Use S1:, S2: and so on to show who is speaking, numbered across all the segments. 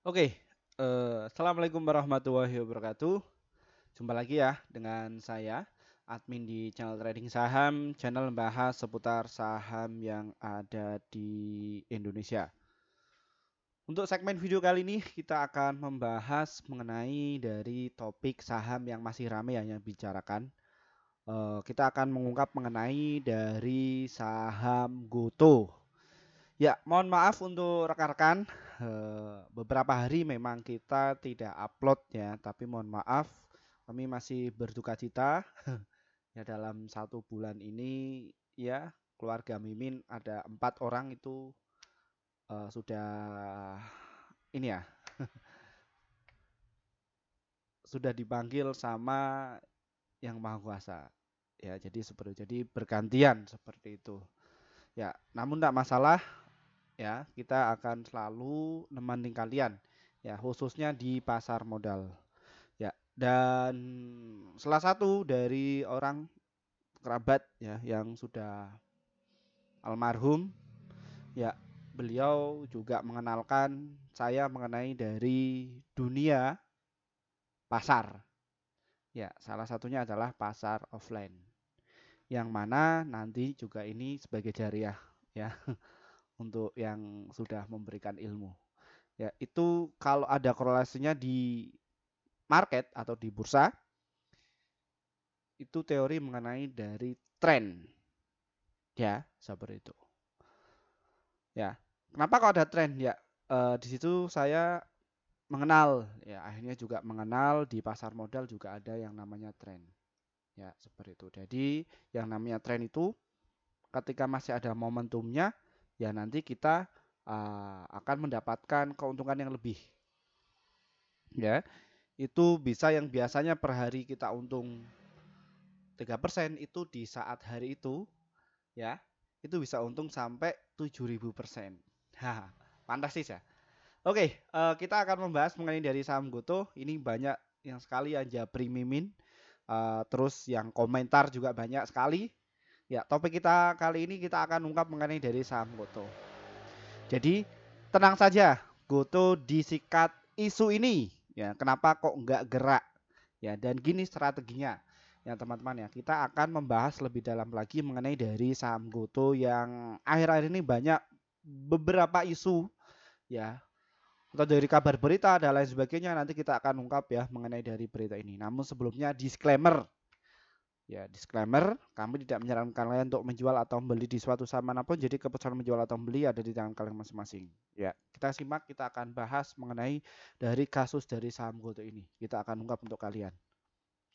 S1: Oke, assalamualaikum warahmatullahi wabarakatuh. Jumpa lagi ya dengan saya, admin di channel Trading Saham, channel membahas seputar saham yang ada di Indonesia. Untuk segmen video kali ini kita akan membahas mengenai dari topik saham yang masih ramai yang bicarakan. Kita akan mengungkap mengenai dari saham GoTo. Ya, mohon maaf untuk rekan-rekan. Beberapa hari memang kita tidak upload ya, tapi mohon maaf, kami masih berduka cita ya dalam 1 bulan ini ya keluarga Mimin ada 4 orang itu sudah ini ya sudah dipanggil sama yang Maha Kuasa ya, jadi bergantian seperti itu ya. Namun tidak masalah ya, kita akan selalu nemenin kalian ya, khususnya di pasar modal ya. Dan salah satu dari orang kerabat ya yang sudah almarhum ya, beliau juga mengenalkan saya mengenai dari dunia pasar ya. Salah satunya adalah pasar offline, yang mana nanti juga ini sebagai jariah ya untuk yang sudah memberikan ilmu. Ya, itu kalau ada korelasinya di market atau di bursa, itu teori mengenai dari tren. Ya, seperti itu. Ya. Kenapa kok ada tren? Ya, di situ saya mengenal ya, akhirnya juga mengenal di pasar modal juga ada yang namanya tren. Ya, seperti itu. Jadi, yang namanya tren itu ketika masih ada momentumnya, ya nanti kita akan mendapatkan keuntungan yang lebih. Ya, itu bisa yang biasanya per hari kita untung 3%, itu di saat hari itu ya, itu bisa untung sampai 7.000%. Haha, fantastis ya. Oke, kita akan membahas mengenai dari saham GoTo. Ini banyak yang sekali yang japri mimin, terus yang komentar juga banyak sekali. Ya, topik kita kali ini kita akan ungkap mengenai dari saham GoTo. Jadi, tenang saja, GoTo disikat isu ini. Ya, kenapa kok nggak gerak? Ya, dan gini strateginya. Ya, teman-teman ya, kita akan membahas lebih dalam lagi mengenai dari saham GoTo yang akhir-akhir ini banyak beberapa isu ya, atau dari kabar berita dan lain sebagainya. Nanti kita akan ungkap ya mengenai dari berita ini. Namun sebelumnya disclaimer. Ya, disclaimer, kami tidak menyarankan kalian untuk menjual atau membeli di suatu saham manapun. Jadi keputusan menjual atau membeli ada di tangan kalian masing-masing. Ya, kita simak, kita akan bahas mengenai dari kasus dari saham GoTo ini. Kita akan ungkap untuk kalian.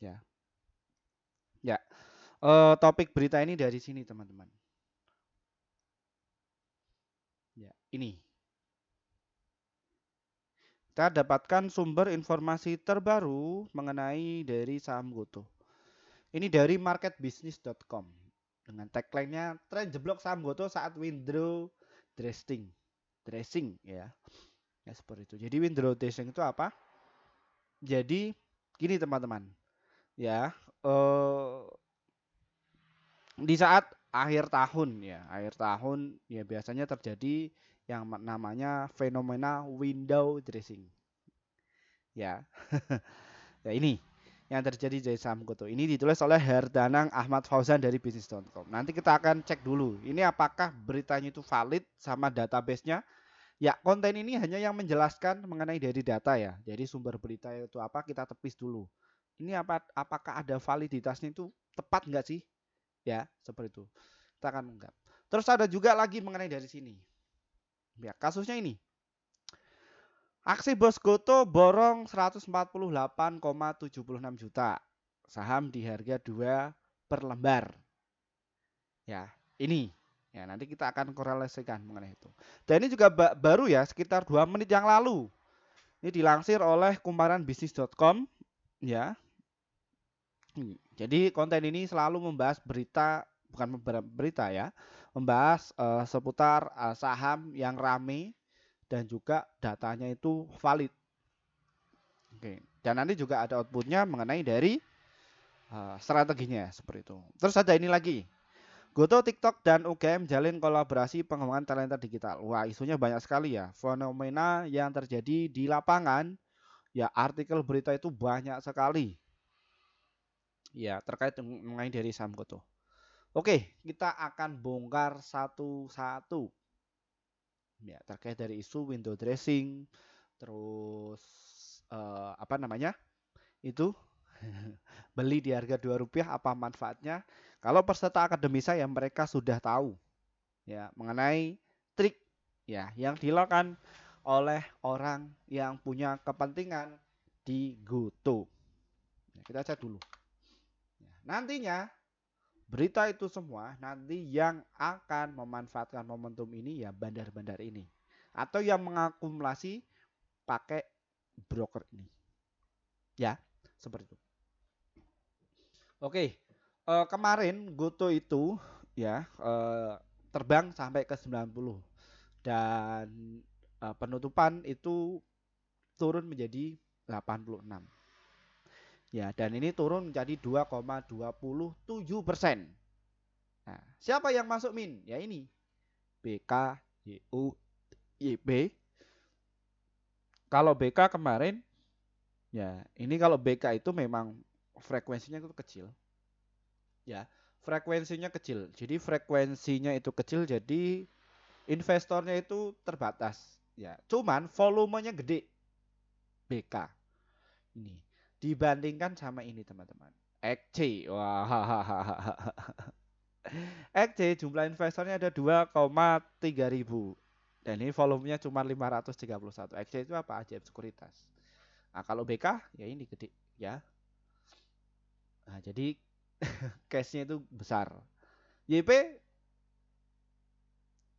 S1: Ya, ya. Topik berita ini dari sini, teman-teman. Ya, ini. Kita dapatkan sumber informasi terbaru mengenai dari saham GoTo. Ini dari marketbusiness.com dengan tagline-nya tren jeblok saham GoTo saat window dressing. Dressing ya. Ya seperti itu. Jadi window dressing itu apa? Jadi gini teman-teman. Ya, eh di saat akhir tahun ya, akhir tahun ya biasanya terjadi yang namanya fenomena window dressing. Ya. Ya ini yang terjadi dari saham GoTo. Ini ditulis oleh Herdanang Ahmad Fauzan dari bisnis.com. Nanti kita akan cek dulu. Ini apakah beritanya itu valid sama database-nya? Ya, konten ini hanya yang menjelaskan mengenai dari data ya. Jadi sumber berita itu apa kita tepis dulu. Ini apakah ada validitasnya itu tepat nggak sih? Ya, seperti itu. Kita akan ungkap. Terus ada juga lagi mengenai dari sini. Ya, kasusnya ini. Aksi bos GoTo borong 148,76 juta. Saham di harga 2 per lembar. Ya, ini. Ya, nanti kita akan korelasikan mengenai itu. Dan ini juga baru ya, sekitar 2 menit yang lalu. Ini dilansir oleh kumparanbisnis.com ya. Jadi konten ini selalu membahas berita, bukan berita ya, membahas seputar saham yang rame dan juga datanya itu valid. Oke. Dan nanti juga ada outputnya mengenai dari strateginya seperti itu. Terus ada ini lagi. Goto, TikTok, dan UGM jalin kolaborasi pengembangan talenta digital. Wah, isunya banyak sekali ya. Fenomena yang terjadi di lapangan, ya artikel berita itu banyak sekali. Ya, terkait mengenai dari saham Goto. Oke, kita akan bongkar satu-satu. Ya, terkait dari isu window dressing, terus apa namanya? Itu beli di harga Rp2 apa manfaatnya? Kalau peserta akademi saya mereka sudah tahu ya mengenai trik ya yang dilakukan oleh orang yang punya kepentingan di Goto. Ya, kita cek dulu. Ya, nantinya berita itu semua nanti yang akan memanfaatkan momentum ini ya bandar-bandar ini atau yang mengakumulasi pakai broker ini. Ya, seperti itu. Oke, kemarin Goto itu ya terbang sampai ke 90 dan penutupan itu turun menjadi 86. Ya, dan ini turun menjadi 2,27%. Nah, siapa yang masuk min? Ya ini BK, YU, YB. Kalau BK kemarin ya, ini kalau BK itu memang frekuensinya itu kecil. Ya, frekuensinya kecil. Jadi frekuensinya itu kecil jadi investornya itu terbatas. Ya, cuman volumenya gede BK ini dibandingkan sama ini teman-teman. XC, wah, XC jumlah investornya ada 2,3 ribu dan ini volumenya cuma 531. XC itu apa? Ajaib sekuritas. Nah, kalau BK ya ini gede ya. Nah, jadi cashnya itu besar. YP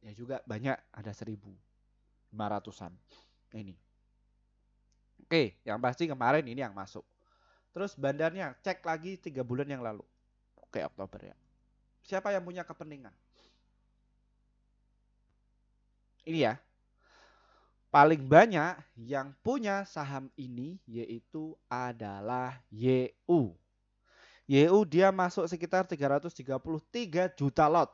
S1: ya juga banyak, ada 1.500-an. Ini. Oke, yang pasti kemarin ini yang masuk. Terus bandarnya cek lagi 3 bulan yang lalu. Oke, Oktober ya. Siapa yang punya kepentingan? Ini ya. Paling banyak yang punya saham ini yaitu adalah YU. YU dia masuk sekitar 333 juta lot.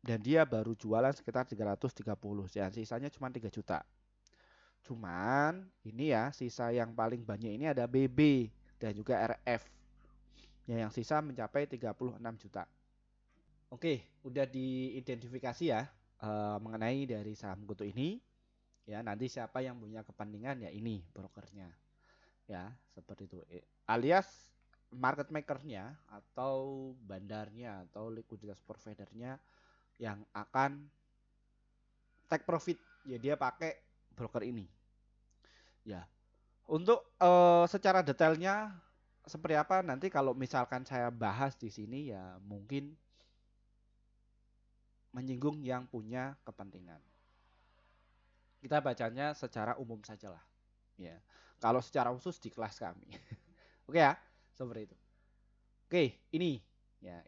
S1: Dan dia baru jualan sekitar 330. Dan sisanya cuma 3 juta. Cuman ini ya sisa yang paling banyak ini ada BB dan juga RF. Ya, yang sisa mencapai 36 juta. Oke, udah diidentifikasi ya mengenai dari saham Goto ini. Ya, nanti siapa yang punya kepentingan ya ini brokernya. Ya, seperti itu. Alias market makernya atau bandarnya atau likuiditas providernya yang akan take profit. Ya dia pakai broker ini. Ya, untuk secara detailnya seperti apa nanti kalau misalkan saya bahas di sini ya mungkin menyinggung yang punya kepentingan. Kita bacanya secara umum saja lah. Ya. Kalau secara khusus di kelas kami. Oke ya, seperti itu. Oke, ini ya,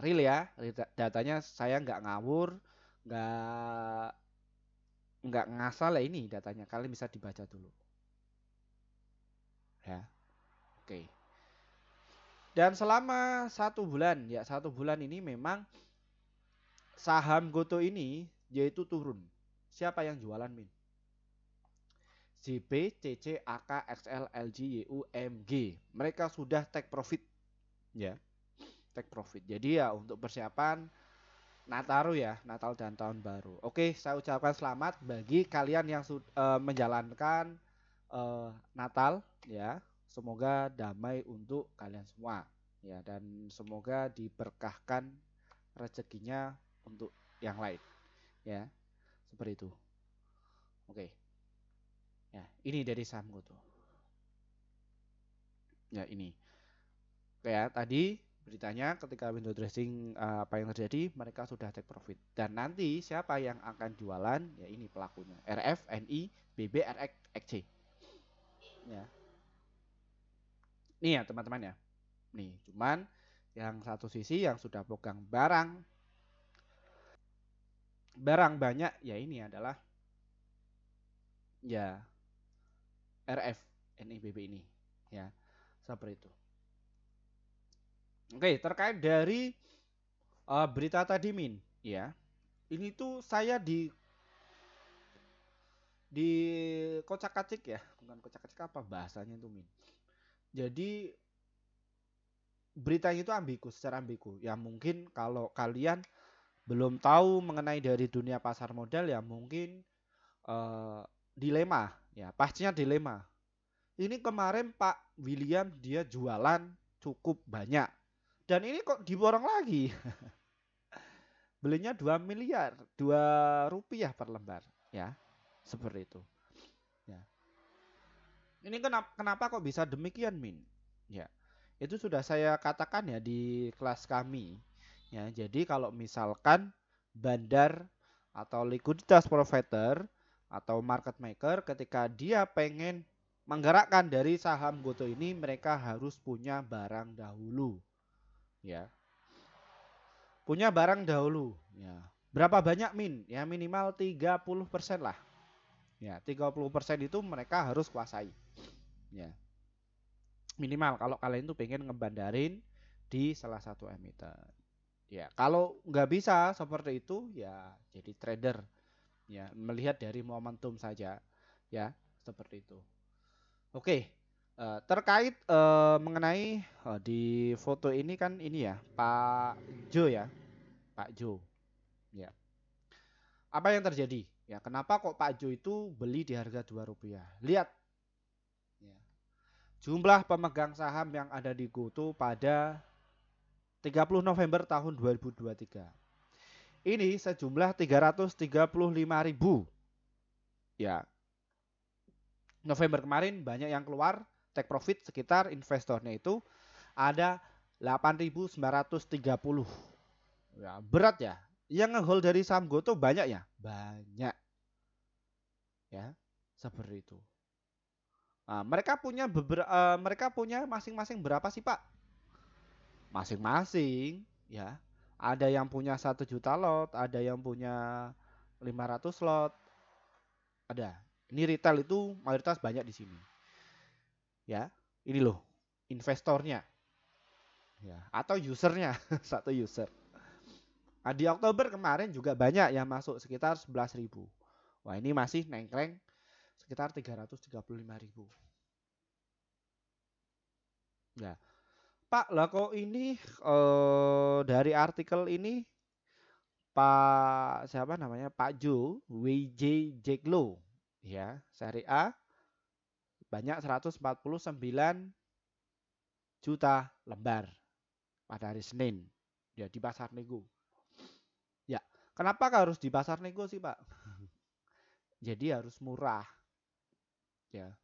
S1: real ya. Datanya saya nggak ngawur, nggak nggak ngasal ya ini datanya. Kalian bisa dibaca dulu. Ya, oke. Dan selama 1 bulan, ya 1 bulan ini memang saham Goto ini yaitu turun. Siapa yang jualan Min? JB, CC, AK, XL, LG, YU, MG. Mereka sudah take profit. Ya, take profit. Jadi ya untuk persiapan Nataru ya, Natal dan Tahun Baru. Oke, saya ucapkan selamat bagi kalian yang menjalankan Natal ya. Semoga damai untuk kalian semua ya dan semoga diberkahkan rezekinya untuk yang lain ya. Seperti itu. Oke. Ya, ini dari saham Goto. Ya, ini. Oke ya, tadi beritanya ketika window dressing apa yang terjadi mereka sudah take profit dan nanti siapa yang akan jualan ya ini pelakunya RF, NI, BB, RX, XC ya nih ya teman-teman ya nih cuman yang satu sisi yang sudah pegang barang banyak ya ini adalah ya RF, NI, BB ini ya seperti itu. Oke terkait dari Berita tadi Min, ya. Ini tuh saya di kocak-kacik ya, bukan kocak-kacik apa bahasanya itu Min. Jadi beritanya itu ambigu, secara ambigu. Ya mungkin kalau kalian belum tahu mengenai dari dunia pasar modal ya mungkin eh, dilema, ya pastinya dilema. Ini kemarin Pak William dia jualan cukup banyak dan ini kok diborong lagi. Belinya 2 miliar, 2 rupiah per lembar, ya. Seperti itu. Ya. Ini kenapa kok bisa demikian, Min? Ya. Itu sudah saya katakan ya di kelas kami. Ya, jadi kalau misalkan bandar atau likuiditas provider atau market maker ketika dia pengen menggerakkan dari saham Goto ini mereka harus punya barang dahulu. Ya, punya barang dahulu. Ya. Berapa banyak Min? Ya minimal 30% lah. Ya, 30% itu mereka harus kuasai. Ya. Minimal kalau kalian tuh pengen ngebandarin di salah satu emiten. Ya, kalau nggak bisa seperti itu ya jadi trader. Ya, melihat dari momentum saja. Ya, seperti itu. Oke. Terkait mengenai di foto ini kan ini ya, Pak Jo ya, Pak Jo. Ya. Apa yang terjadi? Ya, kenapa kok Pak Jo itu beli di harga 2 rupiah? Lihat ya. Jumlah pemegang saham yang ada di Goto pada 30 November tahun 2023. Ini sejumlah 335.000. Ya, November kemarin banyak yang keluar take profit sekitar investornya itu ada 8.930. Ya, berat ya. Yang ngehold dari saham Goto banyak ya? Banyak. Ya, seperti itu. Nah, mereka punya masing-masing berapa sih, Pak? Masing-masing, ya. Ada yang punya 1 juta lot, ada yang punya 500 lot, ada. Ini retail itu mayoritas banyak di sini. Ya, ini loh investornya, ya, atau usernya satu user. Nah, di Oktober kemarin juga banyak yang masuk sekitar 11.000. Wah, ini masih nengkleng sekitar 335.000. Ya, Pak, lah kok ini dari artikel ini Pak siapa namanya? Pak Jo WJ Jeklo ya, seri A banyak 149 juta lembar pada hari Senin ya di pasar nego. Ya, kenapa harus di pasar nego sih, Pak? Jadi harus murah ya.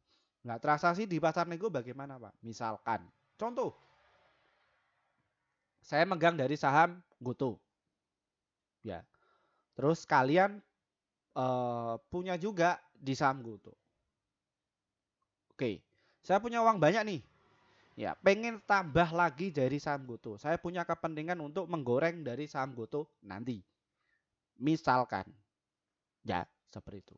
S1: Nggak transaksi di pasar nego bagaimana, Pak? Misalkan contoh saya megang dari saham Goto ya. Terus kalian punya juga di saham Goto. Oke, saya punya uang banyak nih. Ya, pengen tambah lagi dari saham Goto. Saya punya kepentingan untuk menggoreng dari saham Goto nanti. Misalkan, ya, seperti itu.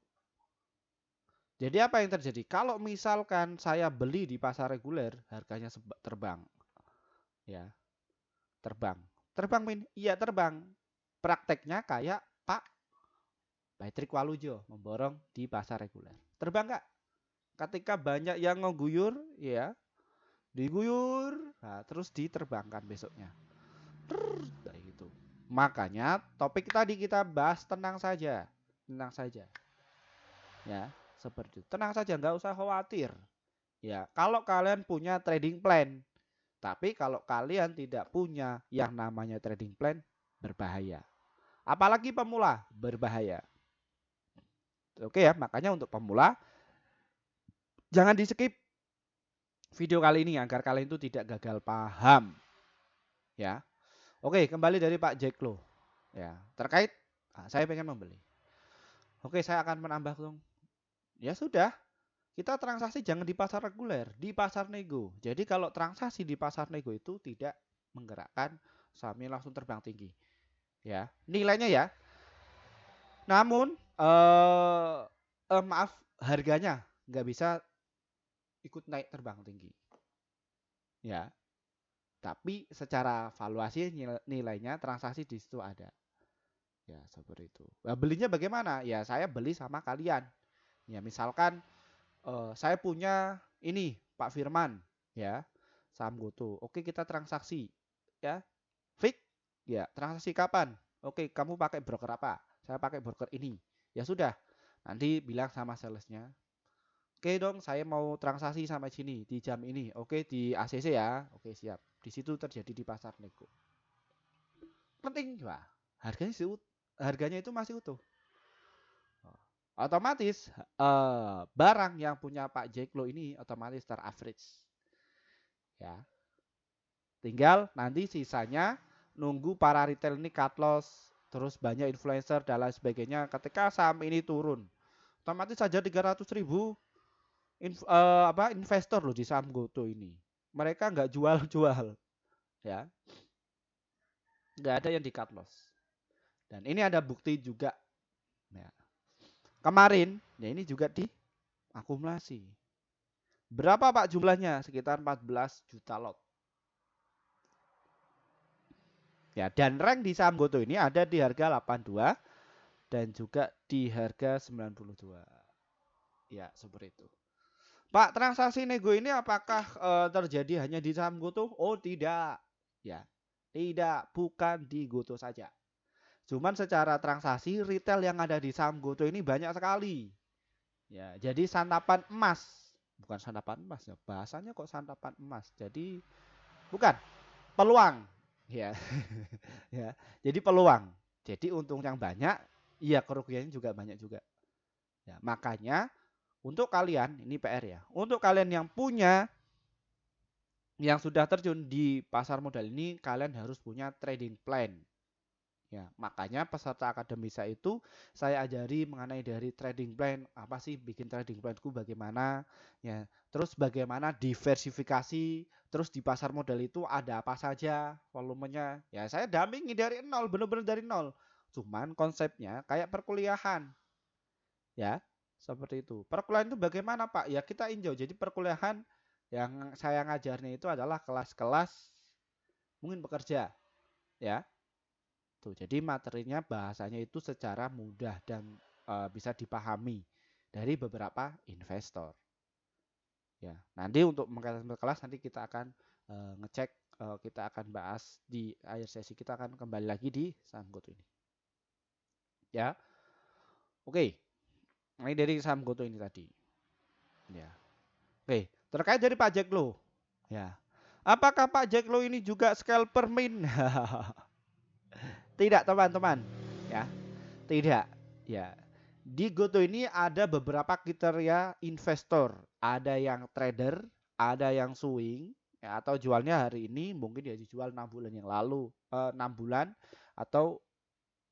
S1: Jadi apa yang terjadi? Kalau misalkan saya beli di pasar reguler, harganya terbang. Ya, terbang. Terbang, Min? Iya, terbang. Prakteknya kayak Pak Patrick Walujo memborong di pasar reguler. Terbang nggak? Ketika banyak yang ngeguyur, ya, diguyur, nah, terus diterbangkan besoknya. Kayak gitu. Makanya topik tadi kita bahas tenang saja, tenang saja. Ya, seperti itu. Tenang saja, nggak usah khawatir. Ya, kalau kalian punya trading plan, tapi kalau kalian tidak punya yang namanya trading plan, berbahaya. Apalagi pemula, berbahaya. Oke ya, makanya untuk pemula jangan di skip video kali ini agar kalian itu tidak gagal paham. Ya, oke, kembali dari Pak Jacklo. Ya, terkait saya pengen membeli. Oke, saya akan menambah dong. Ya sudah, kita transaksi jangan di pasar reguler, di pasar nego. Jadi kalau transaksi di pasar nego itu tidak menggerakkan sahamnya langsung terbang tinggi. Ya, nilainya ya. Namun maaf, harganya nggak bisa ikut naik terbang tinggi. Ya, Tapi secara valuasi nilainya transaksi di situ ada. Ya, seperti itu. Nah, belinya bagaimana? Ya, saya beli sama kalian. Ya, misalkan saya punya ini Pak Firman, ya, saham GoTo. Oke, kita transaksi, ya. Fix, ya. Transaksi kapan? Oke, kamu pakai broker apa? Saya pakai broker ini. Ya sudah. Nanti bilang sama salesnya, oke dong, saya mau transaksi sampai sini di jam ini. Oke, di ACC ya. Oke, siap. Di situ terjadi di pasar nego. Penting, wah. Harganya itu masih utuh. Otomatis barang yang punya Pak Jack Lo ini otomatis teraverage. Ya. Tinggal nanti sisanya nunggu para retail ini cut loss, terus banyak influencer dan lain sebagainya. Ketika saham ini turun, otomatis saja 300.000 investor loh di saham GoTo ini. Mereka nggak jual-jual, ya, nggak ada yang di cut loss. Dan ini ada bukti juga. Ya. Kemarin, ya ini juga diakumulasi. Berapa Pak jumlahnya? Sekitar 14 juta lot. Ya, dan rank di saham GoTo ini ada di harga 82 dan juga di harga 92. Ya, seperti itu. Pak, transaksi nego ini apakah terjadi hanya di saham GoTo? Oh, tidak. Ya. Tidak, bukan di GoTo saja. Cuman secara transaksi retail yang ada di saham GoTo ini banyak sekali. Ya, jadi santapan emas. Bukan santapan emas ya, bahasanya kok santapan emas. Jadi bukan peluang. Ya. Ya. Jadi peluang. Jadi untung yang banyak, iya kerugiannya juga banyak juga. Ya, makanya untuk kalian ini PR ya. Untuk kalian yang punya yang sudah terjun di pasar modal ini, kalian harus punya trading plan. Ya, makanya peserta akademisa itu saya ajari mengenai dari trading plan, apa sih bikin trading planku bagaimana, ya. Terus bagaimana diversifikasi, terus di pasar modal itu ada apa saja volumenya. Ya, saya dampingi dari nol, benar-benar dari nol. Cuman konsepnya kayak perkuliahan. Ya, seperti itu. Perkuliahan itu bagaimana, Pak? Ya, kita injau. Jadi perkuliahan yang saya ngajarnya itu adalah kelas-kelas mungkin bekerja, ya. Tuh, jadi materinya bahasanya itu secara mudah dan bisa dipahami dari beberapa investor. Ya, nanti untuk mengkaji kelas nanti kita akan ngecek, kita akan bahas di akhir sesi, kita akan kembali lagi di saham GoTo ini. Ya, oke. Ini dari saham GoTo ini tadi. Ya, oke. Terkait dari Pak Jack Lo. Ya, apakah Pak Jack Lo ini juga scalper min? Tidak, teman-teman. Ya, tidak. Ya. Di GoTo ini ada beberapa kriteria investor. Ada yang trader, ada yang swing, ya, atau jualnya hari ini mungkin dia dijual 6 bulan yang lalu, 6 bulan atau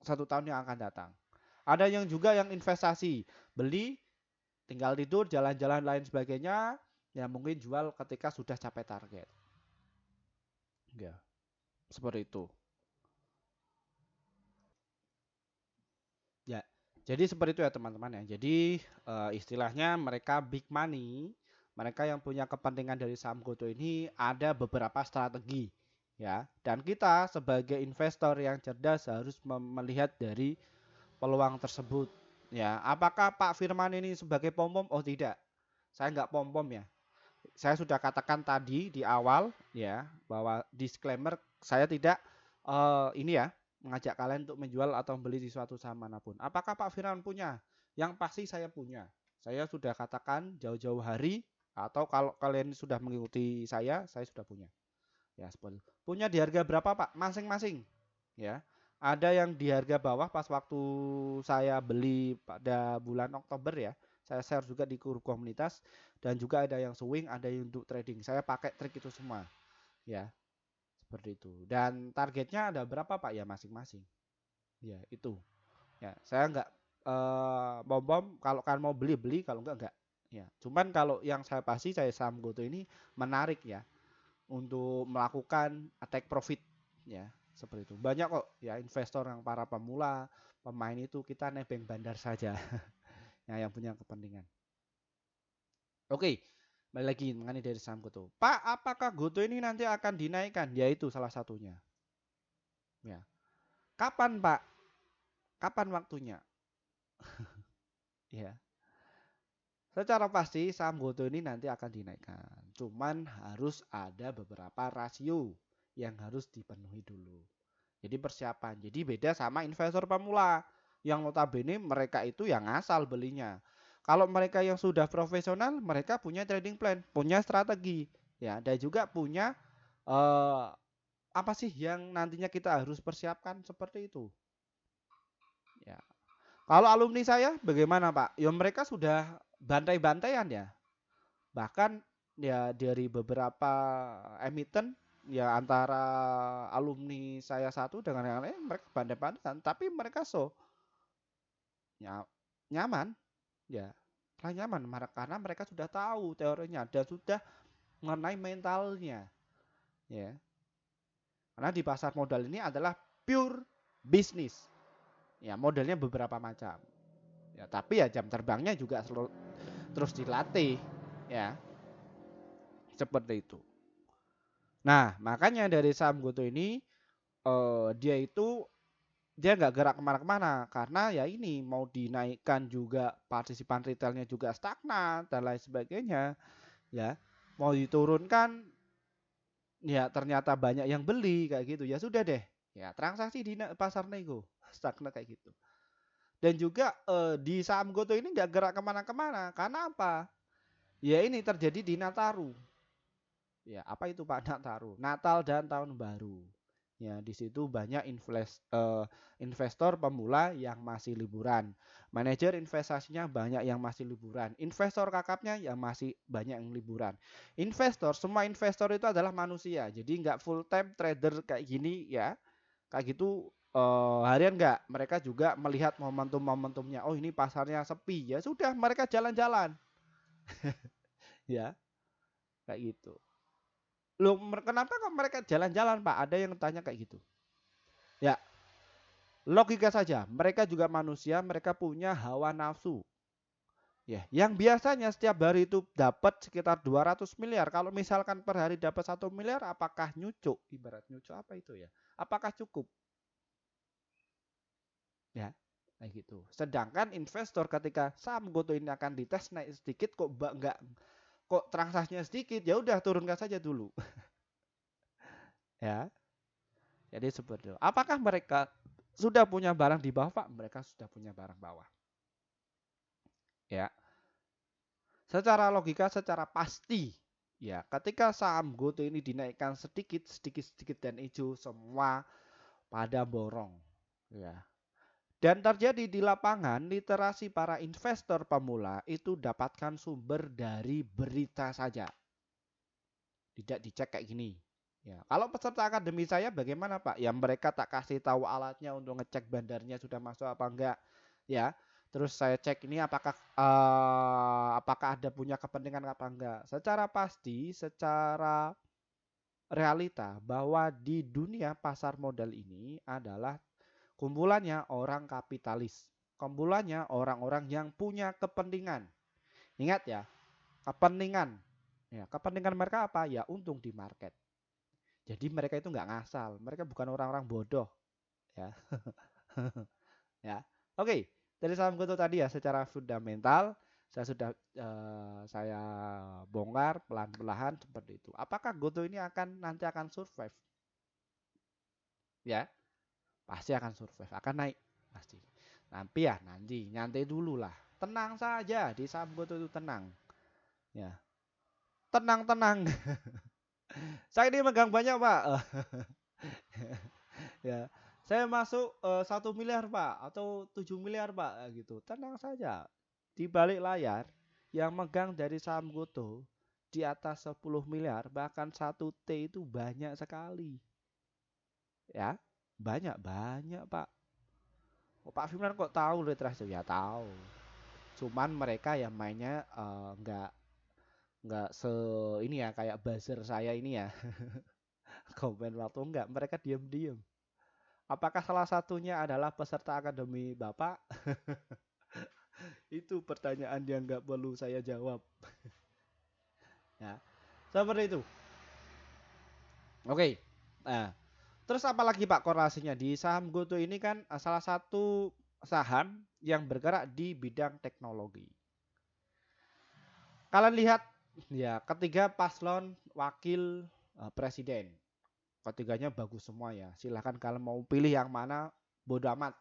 S1: 1 tahun yang akan datang. Ada yang juga yang investasi, beli, tinggal tidur, jalan-jalan lain sebagainya, ya mungkin jual ketika sudah capai target. Ya, seperti itu. Ya, jadi seperti itu ya teman-teman ya. Jadi istilahnya mereka big money, mereka yang punya kepentingan dari saham GoTo ini ada beberapa strategi ya. Dan kita sebagai investor yang cerdas harus melihat dari peluang tersebut ya. Apakah Pak Firman ini sebagai pom-pom? Oh tidak, saya nggak pom-pom ya. Saya sudah katakan tadi di awal ya bahwa disclaimer saya tidak ini ya mengajak kalian untuk menjual atau membeli di suatu saham manapun. Apakah Pak Firman punya? Yang pasti saya punya. Saya sudah katakan jauh-jauh hari atau kalau kalian sudah mengikuti saya sudah punya. Ya, seperti itu. Punya di harga berapa, Pak? Masing-masing. Ya. Ada yang di harga bawah pas waktu saya beli pada bulan Oktober ya. Saya share juga di grup komunitas dan juga ada yang swing, ada yang untuk trading. Saya pakai trik itu semua. Ya, seperti itu. Dan targetnya ada berapa, Pak? Ya masing-masing. Ya, itu. Ya, saya nggak bom-bom kalau kan mau beli-beli, kalau enggak. Ya, cuman kalau yang saya pasti saya saham GoTo ini menarik ya untuk melakukan take profit ya seperti itu. Banyak kok ya investor yang para pemula, pemain itu kita nebeng bandar saja. Ya, yang punya kepentingan. Oke. Balik lagi mengenai dari saham Goto. Pak, apakah Goto ini nanti akan dinaikkan? Ya itu salah satunya. Ya. Kapan, Pak? Kapan waktunya? Ya. Secara pasti saham Goto ini nanti akan dinaikkan. Cuman harus ada beberapa rasio yang harus dipenuhi dulu. Jadi persiapan. Jadi beda sama investor pemula yang notabene mereka itu yang asal belinya. Kalau mereka yang sudah profesional, mereka punya trading plan, punya strategi, ya, dan juga punya eh, apa sih yang nantinya kita harus persiapkan seperti itu. Ya. Kalau alumni saya bagaimana Pak? Ya mereka sudah bantai-bantaian ya. Bahkan ya dari beberapa emiten ya antara alumni saya satu dengan yang lain mereka bantai-bantaian, tapi mereka nyaman ya. Nyaman karena mereka sudah tahu teorinya dan sudah mengenai mentalnya ya. Karena di pasar modal ini adalah pure bisnis. Ya, modelnya beberapa macam. Ya, tapi ya jam terbangnya juga terus dilatih ya. Seperti itu. Nah, makanya dari saham Goto ini dia itu dia nggak gerak kemana-kemana karena ya ini mau dinaikkan juga partisipan retailnya juga stagnan dan lain sebagainya ya. Mau diturunkan ya ternyata banyak yang beli kayak gitu ya sudah deh ya transaksi di pasar nego stagnan kayak gitu. Dan juga di saham Goto ini nggak gerak kemana-kemana karena apa? Ya ini terjadi di Nataru. Ya, apa itu Pak Nataru? Natal dan Tahun Baru. Ya, di situ banyak investor pemula yang masih liburan. Manajer investasinya banyak yang masih liburan. Investor kakapnya yang masih banyak yang liburan. Semua investor itu adalah manusia. Jadi nggak full time trader kayak gini ya. Kayak gitu harian nggak. Mereka juga melihat momentum-momentumnya. Oh ini pasarnya sepi. Ya sudah mereka jalan-jalan. Ya, kayak gitu. Loh, kenapa kok mereka jalan-jalan, Pak? Ada yang tanya kayak gitu. Ya, logika saja. Mereka juga manusia, mereka punya hawa nafsu. Ya, yang biasanya setiap hari itu dapat sekitar 200 miliar. Kalau misalkan per hari dapat 1 miliar, apakah nyucuk? Ibarat nyucuk apa itu ya? Apakah cukup? Ya, kayak gitu. Sedangkan investor ketika saham Goto ini akan dites naik sedikit kok enggak kok transaksinya sedikit, ya udah turunkan saja dulu. Ya. Jadi seperti itu. Apakah mereka sudah punya barang di bawah, Pak? Mereka sudah punya barang bawah. Ya. Secara logika, secara pasti, ya, ketika saham GoTo ini dinaikkan sedikit, sedikit, sedikit dan hijau, semua pada borong. Ya. Dan terjadi di lapangan, literasi para investor pemula itu dapatkan sumber dari berita saja. Tidak dicek kayak gini. Ya, kalau peserta akademi saya bagaimana Pak? Ya mereka tak kasih tahu alatnya untuk ngecek bandarnya sudah masuk apa enggak, ya. Terus saya cek ini apakah ada punya kepentingan apa enggak. Secara pasti, secara realita bahwa di dunia pasar modal ini adalah kumpulannya orang kapitalis. Kumpulannya orang-orang yang punya kepentingan. Ingat ya, kepentingan. Ya, kepentingan mereka apa? Ya untung di market. Jadi mereka itu nggak ngasal, mereka bukan orang-orang bodoh, ya. Ya, oke. Dari saham Goto tadi ya secara fundamental saya sudah saya bongkar pelan-pelan seperti itu. Apakah Goto ini nanti akan survive? Ya, pasti akan survive, akan naik pasti. Tapi ya nanti nyantai dulu lah, tenang saja di saham Goto itu tenang, ya. Tenang-tenang. Saya ini megang banyak Pak. Ya, saya masuk 1 miliar Pak atau 7 miliar Pak gitu. Tenang saja. Di balik layar yang megang dari saham Goto di atas 10 miliar bahkan 1 T itu banyak sekali. Ya, banyak banyak Pak. Oh, Pak Firman kok tahu literasi? Ya tahu. Cuman mereka yang mainnya nggak se ini ya kayak buzzer saya ini ya. Komen waktu enggak, mereka diam-diam. Apakah salah satunya adalah peserta akademi Bapak? Itu pertanyaan yang nggak perlu saya jawab. Ya, seperti itu. Oke. Nah, terus apa lagi Pak korelasinya di saham GoTo ini kan salah satu saham yang bergerak di bidang teknologi. Kalian lihat ya, ketiga paslon wakil presiden. Ketiganya bagus semua ya. Silahkan kalian mau pilih yang mana, bodo amat.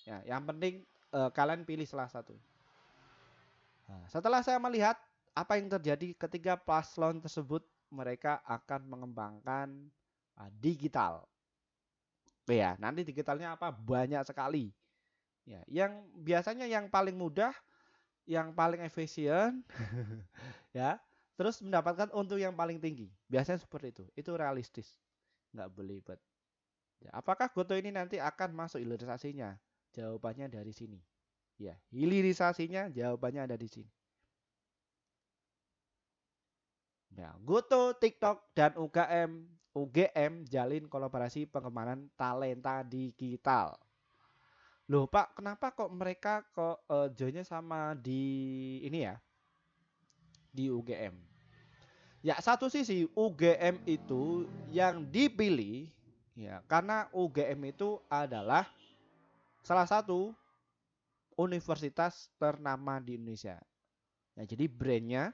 S1: Ya, yang penting kalian pilih salah satu. Nah, setelah saya melihat apa yang terjadi ketika paslon tersebut, mereka akan mengembangkan digital. Ya, nanti digitalnya apa? Banyak sekali. Ya, yang biasanya yang paling mudah, yang paling efisien, ya, terus mendapatkan untung yang paling tinggi. Biasanya seperti itu. Itu realistis. Nggak belibet. Ya, apakah Goto ini nanti akan masuk hilirisasinya? Jawabannya dari sini. Ya, hilirisasinya jawabannya ada di sini. Ya, Goto, TikTok, dan UGM jalin kolaborasi pengembangan talenta digital. Loh Pak, kenapa kok mereka kok joinnya sama di ini ya, di UGM? Ya satu sisi UGM itu yang dipilih ya karena UGM itu adalah salah satu universitas ternama di Indonesia. Ya, jadi brandnya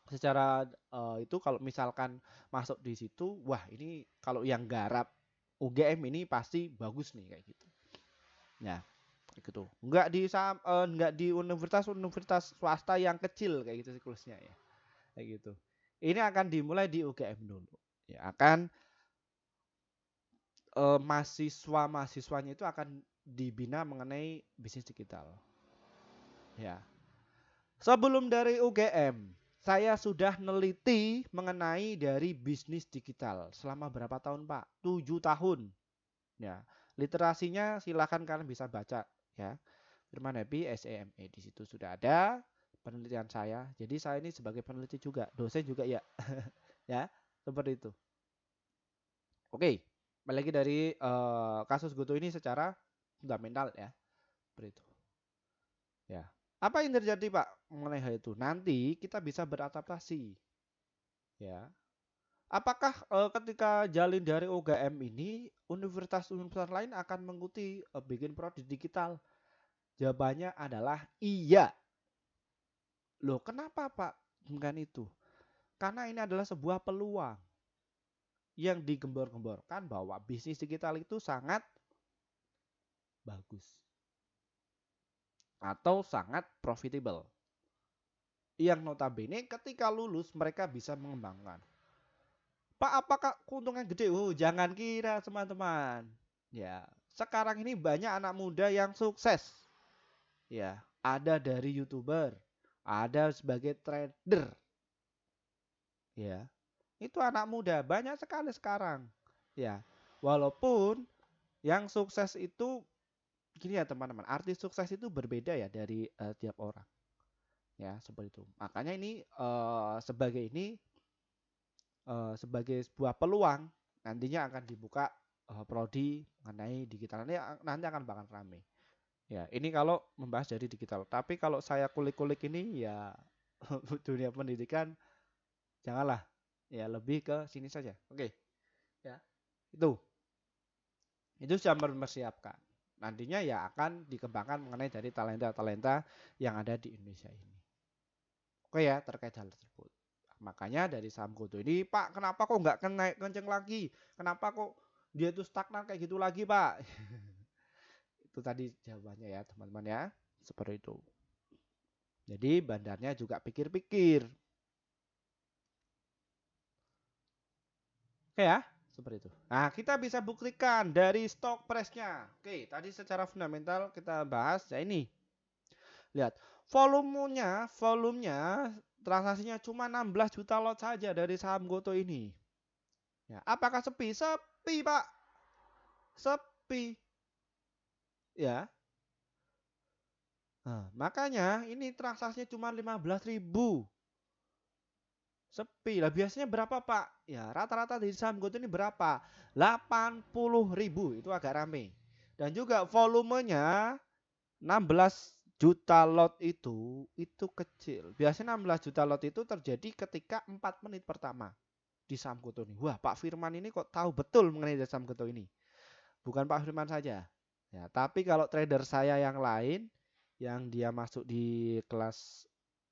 S1: secara itu kalau misalkan masuk di situ, wah ini kalau yang garap UGM ini pasti bagus nih kayak gitu. Ya, kayak gitu. Enggak di universitas swasta yang kecil kayak gitu siklusnya ya. Kayak gitu. Ini akan dimulai di UGM dulu. Ya, akan mahasiswa-mahasiswanya itu akan dibina mengenai bisnis digital. Ya. Sebelum dari UGM, saya sudah neliti mengenai dari bisnis digital selama berapa tahun, Pak? 7 tahun. Ya. Literasinya silakan kalian bisa baca ya. Firman Happy SEME di situ sudah ada penelitian saya. Jadi saya ini sebagai peneliti juga, dosen juga ya. Ya, seperti itu. Oke, balik lagi dari kasus Goto ini secara fundamental ya. Seperti itu. Ya. Apa yang terjadi Pak mengenai hal itu? Nanti kita bisa beradaptasi. Ya. Apakah ketika jalin dari UGM ini universitas-universitas lain akan mengikuti bikin prodi digital? Jawabannya adalah iya. Loh, kenapa Pak? Bukan itu. Karena ini adalah sebuah peluang yang digembor-gemborkan bahwa bisnis digital itu sangat bagus atau sangat profitable. Yang notabene ketika lulus mereka bisa mengembangkan. Pak, apakah keuntungan gede? Oh, jangan kira teman-teman. Ya, sekarang ini banyak anak muda yang sukses. Ya, ada dari YouTuber, ada sebagai trader. Ya, itu anak muda banyak sekali sekarang. Ya, walaupun yang sukses itu gini ya teman-teman, arti sukses itu berbeda ya dari tiap orang. Ya, seperti itu. Makanya ini sebagai sebuah peluang nantinya akan dibuka prodi mengenai digital nanti akan bakal rame. Ya, ini kalau membahas dari digital. Tapi kalau saya kulik-kulik ini ya dunia pendidikan janganlah. Ya, lebih ke sini saja. Oke. Ya. Itu. Itu sudah mempersiapkan. Nantinya ya akan dikembangkan mengenai dari talenta-talenta yang ada di Indonesia ini. Oke ya, terkait hal tersebut. Makanya dari saham Goto ini, Pak, kenapa kok nggak naik kenceng lagi? Kenapa kok dia itu stagnan kayak gitu lagi, Pak? Itu tadi jawabannya ya, teman-teman ya. Seperti itu. Jadi bandarnya juga pikir-pikir. Oke ya, seperti itu. Nah, kita bisa buktikan dari stock price-nya. Oke, tadi secara fundamental kita bahas ya ini. Lihat, volumenya transaksinya cuma 16 juta lot saja dari saham Goto ini. Ya, apakah sepi? Sepi, Pak. Sepi. Ya. Nah, makanya ini transaksinya cuma 15.000. Sepi lah. Biasanya berapa Pak? Ya rata-rata di saham Goto ini berapa? 80.000. Itu agak rame. Dan juga volumenya 16 juta lot itu kecil. Biasanya 16 juta lot itu terjadi ketika 4 menit pertama di saham Goto ini. Wah, Pak Firman ini kok tahu betul mengenai saham Goto ini. Bukan Pak Firman saja. Ya, tapi kalau trader saya yang lain yang dia masuk di kelas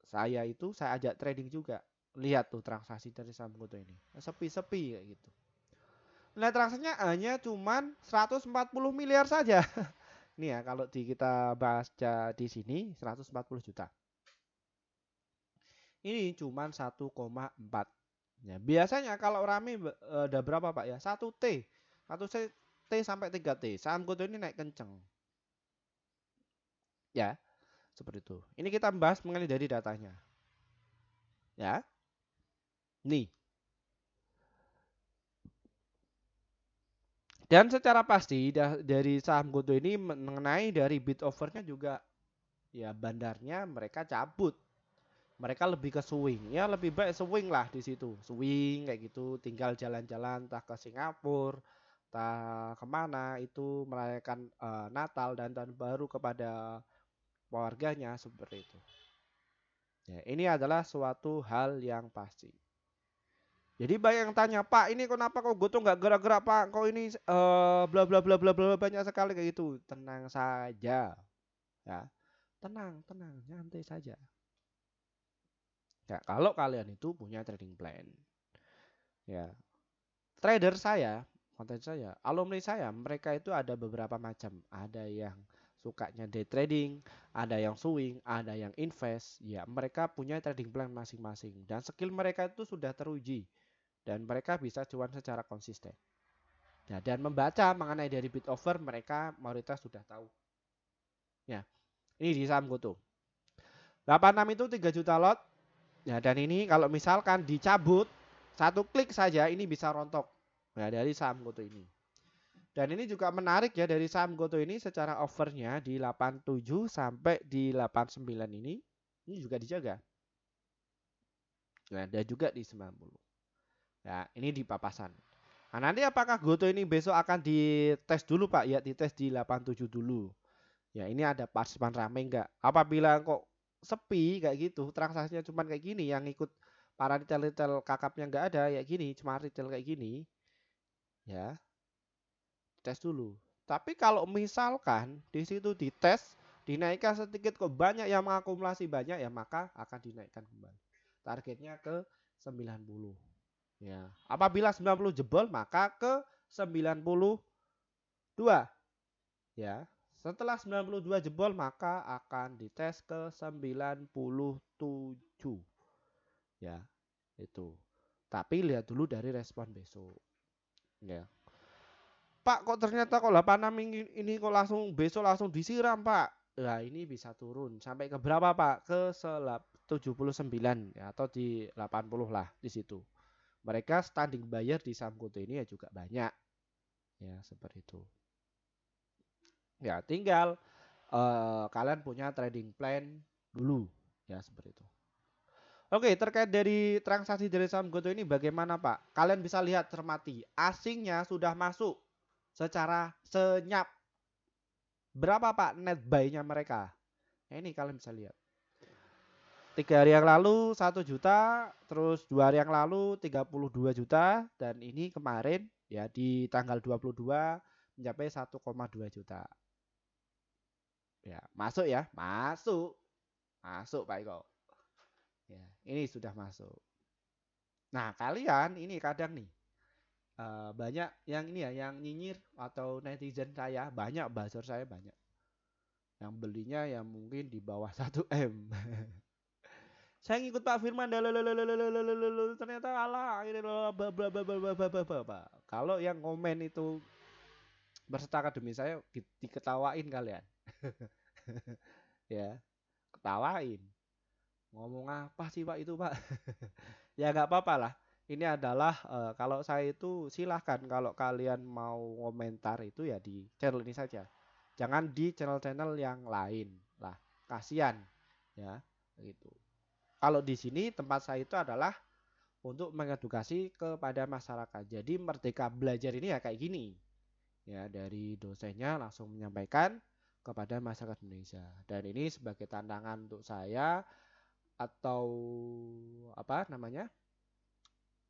S1: saya itu saya ajak trading juga. Lihat tuh transaksi dari saham Goto ini. Sepi-sepi kayak gitu. Nilai transaksinya hanya cuman 140 miliar saja. Ini ya kalau kita baca di sini 140 juta. Ini cuman 1,4. Ya, biasanya kalau rame ada berapa Pak ya? 1T. 1T sampai 3T. Saham Goto ini naik kenceng. Ya, seperti itu. Ini kita bahas mengenai dari datanya. Ya. Nih. Dan secara pasti dari saham Goto ini mengenai dari bid offernya juga ya bandarnya mereka cabut. Mereka lebih ke swing. Ya lebih baik swing lah di situ. Swing kayak gitu, tinggal jalan-jalan entah ke Singapura, entah kemana itu merayakan Natal dan tahun baru kepada keluarganya seperti itu. Ya, ini adalah suatu hal yang pasti. Jadi banyak yang tanya, Pak, ini kenapa kok Goto nggak gerak-gerak, Pak? Kok ini bla bla bla bla bla banyak sekali kayak gitu. Tenang saja, ya. Tenang, tenang, nyantai saja. Ya, kalau kalian itu punya trading plan, ya. Trader saya, konten saya, alumni saya, mereka itu ada beberapa macam. Ada yang sukanya day trading, ada yang swing, ada yang invest. Ya, mereka punya trading plan masing-masing dan skill mereka itu sudah teruji dan mereka bisa cuan secara konsisten. Ya, dan membaca mengenai dari bid offer mereka mayoritas sudah tahu. Ya, ini di saham Goto. 86 itu 3 juta lot. Ya, dan ini kalau misalkan dicabut satu klik saja ini bisa rontok. Ya, dari saham Goto ini. Dan ini juga menarik ya dari saham Goto ini secara offernya di 87 sampai di 89 ini juga dijaga. Ya, dan juga di 90. Ya, ini di papasan. Nah, nanti apakah Goto ini besok akan dites dulu Pak? Ya, dites di 87 dulu. Ya, ini ada partisipan rame enggak? Apabila kok sepi kayak gitu, transaksinya cuma kayak gini, yang ikut para retail-retail kakapnya enggak ada, ya gini, cuma retail kayak gini. Ya, tes dulu. Tapi kalau misalkan di situ dites, dinaikkan sedikit kok banyak yang mengakumulasi banyak ya maka akan dinaikkan kembali. Targetnya ke 90. Ya. Apabila 90 jebol maka ke 92. Ya. Setelah 92 jebol maka akan dites ke 97. Ya, itu. Tapi lihat dulu dari respon besok. Ya. Pak kok ternyata kok 86 ini kok langsung besok langsung disiram Pak. Nah ini bisa turun sampai ke berapa Pak? Ke 79 ya, atau di 80 lah di situ. Mereka standing buyer di saham Goto ini ya juga banyak. Ya seperti itu. Ya tinggal kalian punya trading plan dulu ya seperti itu. Oke, terkait dari transaksi dari saham Goto ini bagaimana Pak? Kalian bisa lihat cermati, asingnya sudah masuk secara senyap. Berapa Pak net buy-nya mereka? Nah, ini kalian bisa lihat. 3 hari yang lalu 1 juta, terus 2 hari yang lalu 32 juta, dan ini kemarin ya di tanggal 22 mencapai 1,2 juta. Ya, masuk ya, masuk. Masuk Pak Eko. Ya, ini sudah masuk. Nah, kalian ini kadang nih banyak yang ini ya, yang nyinyir atau netizen saya, banyak buzzer saya banyak. Yang belinya ya mungkin di bawah 1 M. Saya ngikut Pak Firman ternyata kalah. Kalau yang komen itu berserta akademi saya diketawain kalian. Ya, ketawain. Ngomong apa sih Pak itu Pak? Ya nggak apa-apa lah. Ini adalah kalau saya itu silahkan kalau kalian mau komentar itu ya di channel ini saja. Jangan di channel-channel yang lain lah. Kasihan ya gitu. Kalau di sini tempat saya itu adalah untuk mengedukasi kepada masyarakat. Jadi merdeka belajar ini ya kayak gini. Ya dari dosennya langsung menyampaikan, kepada masyarakat Indonesia. Dan ini sebagai tantangan untuk saya, atau apa namanya,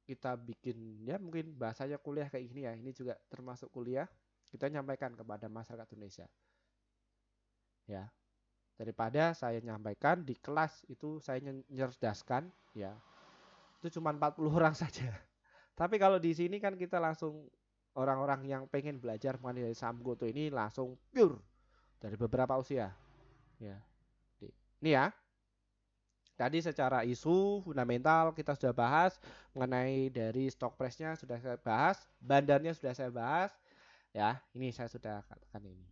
S1: kita bikin ya mungkin bahasanya kuliah kayak gini ya, ini juga termasuk kuliah, kita nyampaikan kepada masyarakat Indonesia ya, daripada saya nyampaikan di kelas itu saya nyerdaskan ya, itu cuma 40 orang saja. Tapi kalau di sini kan kita langsung orang-orang yang pengen belajar mengenai saham GoTo ini langsung pure dari beberapa usia ya. Ini ya, tadi secara isu fundamental kita sudah bahas, mengenai dari stock price-nya sudah saya bahas, bandarnya sudah saya bahas ya. Ini saya sudah katakan ini.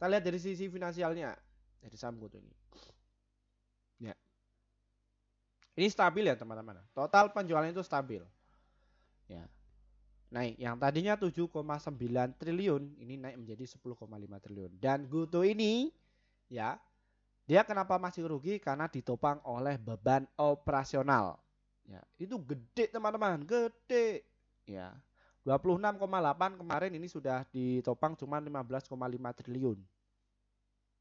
S1: Kita lihat dari sisi finansialnya dari saham GoTo ini. Ya. Ini stabil ya teman-teman. Total penjualan itu stabil. Ya. Naik, yang tadinya 7,9 triliun ini naik menjadi 10,5 triliun. Dan GoTo ini ya, dia kenapa masih rugi? Karena ditopang oleh beban operasional. Ya, itu gede teman-teman, gede. Ya. 26,8 kemarin ini sudah ditopang cuma 15,5 triliun.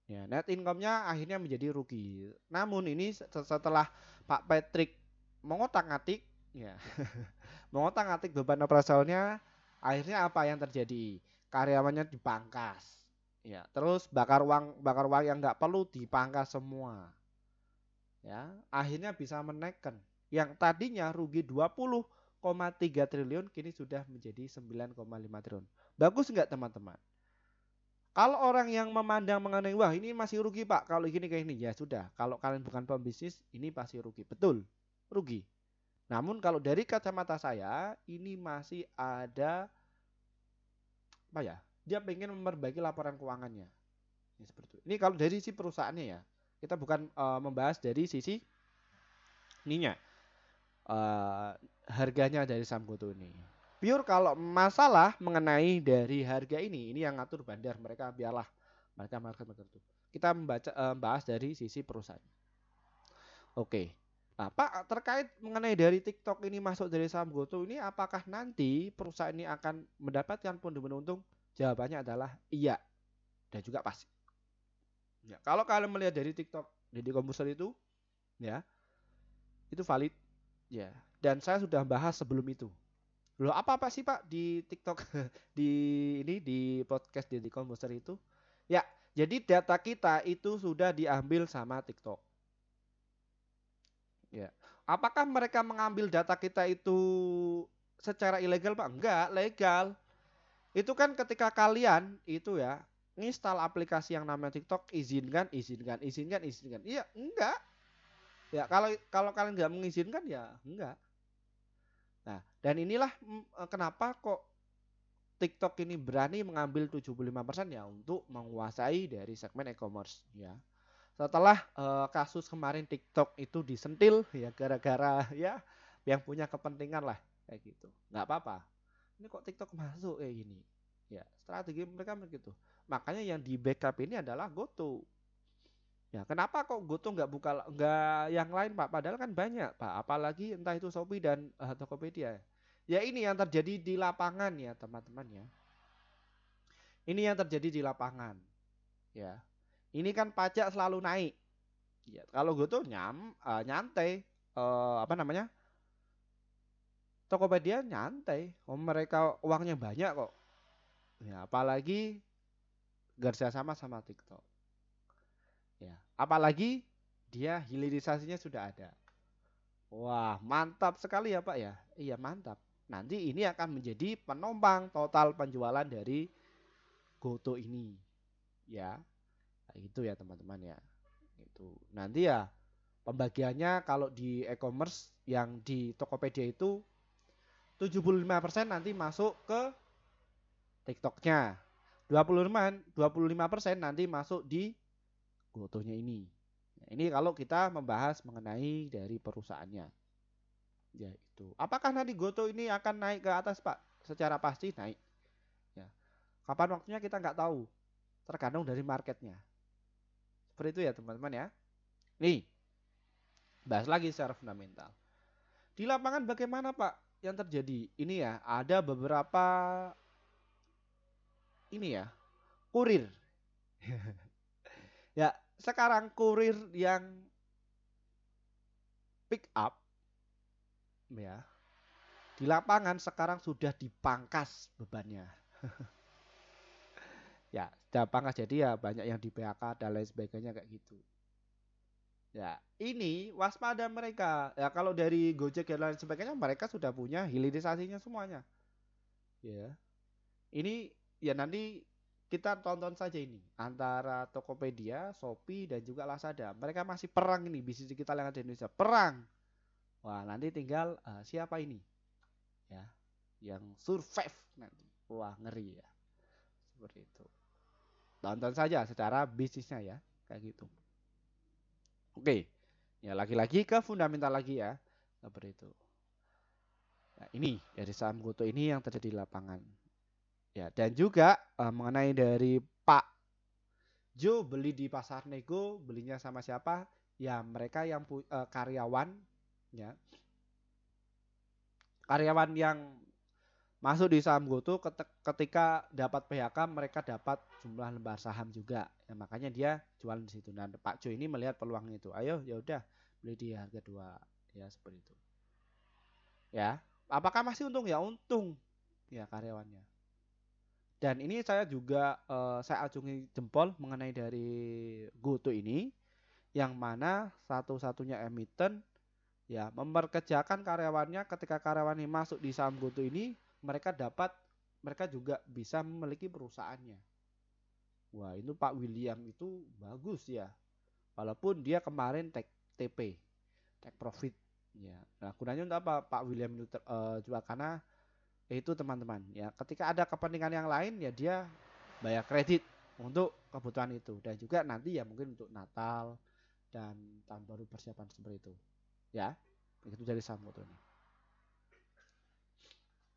S1: Ya, net income-nya akhirnya menjadi rugi. Namun ini setelah Pak Patrick mengotak-atik ya, mengotak-atik beban operasionalnya, akhirnya apa yang terjadi? Karyawannya dipangkas. Ya, terus bakar uang yang nggak perlu dipangkas semua. Ya, akhirnya bisa menaikkan yang tadinya rugi 20,3 triliun kini sudah menjadi 9,5 triliun. Bagus nggak teman-teman? Kalau orang yang memandang mengenai wah ini masih rugi Pak, kalau gini kayak ini, ya sudah. Kalau kalian bukan pembisnis ini pasti rugi, betul, rugi. Namun kalau dari kacamata saya ini masih ada apa ya? Dia pengen memperbaiki laporan keuangannya. Ya, seperti itu. Ini kalau dari sisi perusahaannya ya, kita bukan membahas dari sisi ininya, harganya dari saham GoTo ini. Pure kalau masalah mengenai dari harga ini yang ngatur bandar, mereka biarlah mereka market itu. Kita bahas dari sisi perusahaan. Oke. Nah, Pak, terkait mengenai dari TikTok ini masuk dari saham GoTo ini, apakah nanti perusahaan ini akan mendapatkan pundi-pundi untung? Jawabannya adalah iya dan juga pasti. Ya, kalau kalian melihat dari TikTok Deddy Corbuzier itu, ya, itu valid, ya. Dan saya sudah bahas sebelum itu. Loh, apa sih Pak di TikTok di ini di podcast Deddy Corbuzier itu? Ya, jadi data kita itu sudah diambil sama TikTok. Ya. Apakah mereka mengambil data kita itu secara ilegal Pak? Enggak, legal. Itu kan ketika kalian itu ya nginstal aplikasi yang namanya TikTok, izinkan. Iya, enggak. Ya, kalau kalian nggak mengizinkan ya enggak. Nah, dan inilah kenapa kok TikTok ini berani mengambil 75% ya untuk menguasai dari segmen e-commerce ya. Setelah kasus kemarin TikTok itu disentil ya gara-gara ya yang punya kepentingan lah kayak gitu. Nggak apa-apa. Ini kok TikTok masuk kayak gini. Ya, strategi mereka begitu. Makanya yang di backup ini adalah GoTo. Ya, kenapa kok GoTo nggak yang lain Pak? Padahal kan banyak Pak. Apalagi entah itu Shopee dan Tokopedia. Ya ini yang terjadi di lapangan ya teman-teman ya. Ini yang terjadi di lapangan. Ya. Ini kan pajak selalu naik. Ya, kalau GoTo nyantai, apa namanya? Tokopedia nyantai. Oh, mereka uangnya banyak kok. Ya, apalagi kerjasama sama TikTok. Ya, apalagi dia hilirisasinya sudah ada. Wah, mantap sekali ya Pak ya. Iya, mantap. Nanti ini akan menjadi penopang total penjualan dari GoTo ini. Ya, nah, itu ya teman-teman ya. Itu. Nanti ya pembagiannya kalau di e-commerce yang di Tokopedia itu 75% nanti masuk ke TikToknya. 25% nanti masuk di GoTo-nya ini. Nah, ini kalau kita membahas mengenai dari perusahaannya. Ya itu. Apakah nanti GoTo ini akan naik ke atas Pak? Secara pasti naik. Ya. Kapan waktunya kita nggak tahu. Tergantung dari marketnya. Seperti itu ya teman-teman ya. Nih, bahas lagi secara fundamental. Di lapangan bagaimana Pak yang terjadi? Ini ya, ada beberapa ini ya, kurir. Ya, sekarang kurir yang pick up ya di lapangan sekarang sudah dipangkas bebannya. Ya, sudah pangkas jadi ya banyak yang di PHK dan lain sebagainya kayak gitu. Ya, ini waspada mereka. Ya, kalau dari Gojek dan lain sebagainya mereka sudah punya hilirisasinya semuanya. Ya. Ini ya nanti kita tonton saja ini antara Tokopedia, Shopee dan juga Lazada. Mereka masih perang ini bisnis digital yang ada di Indonesia. Perang. Wah, nanti tinggal siapa ini ya yang survive nanti. Wah, ngeri ya. Seperti itu. Tonton saja secara bisnisnya ya, kayak gitu. Oke. Ya, lagi-lagi ke fundamental lagi ya. Seperti itu. Nah, ini dari saham Goto ini yang terjadi di lapangan. Ya, dan juga mengenai dari Pak Jo beli di pasar nego, belinya sama siapa? Ya, mereka yang karyawan ya. Karyawan yang masuk di saham Goto ketika dapat PHK mereka dapat jumlah lembar saham juga. Ya, makanya dia jualan di situ. Dan Pak Jo ini melihat peluang itu. Ayo, ya udah beli di harga 2 ya seperti itu. Ya. Apakah masih untung? Ya, untung. Ya, karyawannya. Dan ini saya juga saya acungi jempol mengenai dari Goto ini yang mana satu-satunya emiten ya memperkerjakan karyawannya ketika karyawan ini masuk di saham Goto ini mereka juga bisa memiliki perusahaannya. Wah, itu Pak William itu bagus ya. Walaupun dia kemarin take TP, take profit ya. Nah, gunanya untuk apa Pak William itu juga karena itu teman-teman ya ketika ada kepentingan yang lain ya dia bayar kredit untuk kebutuhan itu dan juga nanti ya mungkin untuk Natal dan tahun baru persiapan seperti itu ya itu dari saham foto ini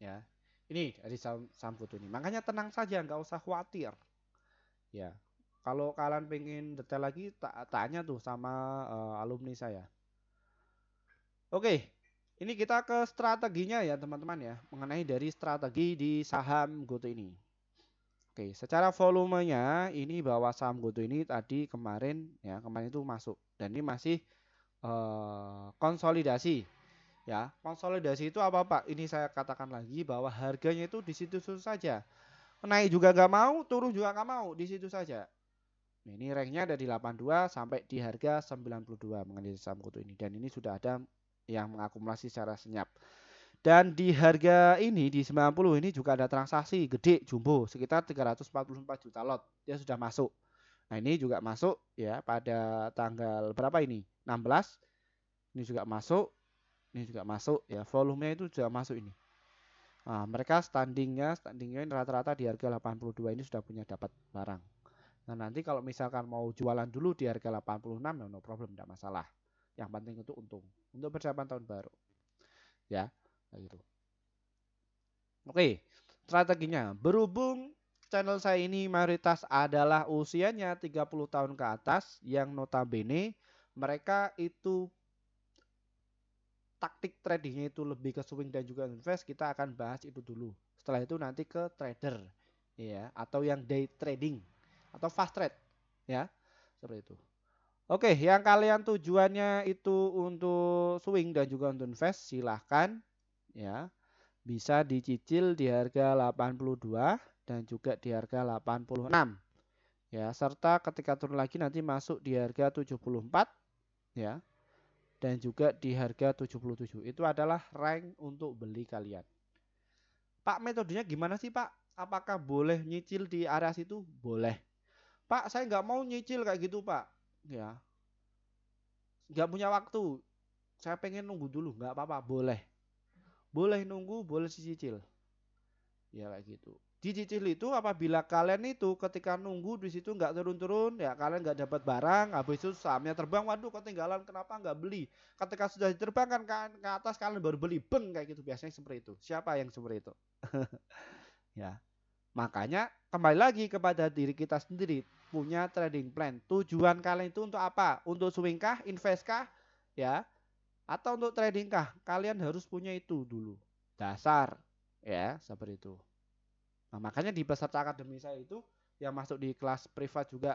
S1: ya ini dari saham foto ini makanya tenang saja nggak usah khawatir ya kalau kalian pengen detail lagi tanya tuh sama alumni saya. Oke, ini kita ke strateginya ya teman-teman ya mengenai dari strategi di saham Goto ini. Oke, secara volumenya ini bahwa saham Goto ini tadi kemarin itu masuk dan ini masih konsolidasi ya. Konsolidasi itu apa Pak? Ini saya katakan lagi bahwa harganya itu di situ-situ saja. Naik juga nggak mau, turun juga nggak mau, di situ saja. Nah, ini ranknya ada di 82 sampai di harga 92 mengenai saham Goto ini dan ini sudah ada yang mengakumulasi secara senyap. Dan di harga ini di 90 ini juga ada transaksi gede jumbo sekitar 344 juta lot. Dia sudah masuk. Nah, ini juga masuk ya pada tanggal berapa ini? 16. Ini juga masuk. Ini juga masuk ya. Volumenya itu sudah masuk ini. Nah, mereka standingnya ini rata-rata di harga 82 ini sudah punya dapat barang. Nah, nanti kalau misalkan mau jualan dulu di harga 86 no problem, tidak masalah. Yang penting itu untung untuk persiapan tahun baru. Ya, gitu. Oke, strateginya. Berhubung channel saya ini mayoritas adalah usianya 30 tahun ke atas yang notabene mereka itu taktik tradingnya itu lebih ke swing dan juga invest, kita akan bahas itu dulu. Setelah itu nanti ke trader ya atau yang day trading atau fast trade ya. Seperti itu. Oke, yang kalian tujuannya itu untuk swing dan juga untuk invest silahkan ya. Bisa dicicil di harga 82 dan juga di harga 86 ya serta ketika turun lagi nanti masuk di harga 74 ya dan juga di harga 77 itu adalah rank untuk beli kalian. Pak, metodenya gimana sih Pak? Apakah boleh nyicil di area situ? Boleh. Pak, saya nggak mau nyicil kayak gitu Pak. Ya, nggak punya waktu. Saya pengen nunggu dulu, nggak apa-apa, boleh. Boleh nunggu, boleh cicil. Ya kayak gitu. Dicicil itu apabila kalian itu ketika nunggu di situ nggak turun-turun, ya kalian nggak dapat barang, habis itu sahamnya terbang, waduh ketinggalan, kenapa nggak beli? Ketika sudah diterbangkan ke atas kalian baru beli, beng kayak gitu biasanya seperti itu. Siapa yang seperti itu? Ya, makanya kembali lagi kepada diri kita sendiri, punya trading plan. Tujuan kalian itu untuk apa? Untuk swing kah, invest kah, ya, atau untuk trading kah? Kalian harus punya itu dulu. Dasar, ya, seperti itu. Nah, makanya di peserta akademi saya itu yang masuk di kelas privat juga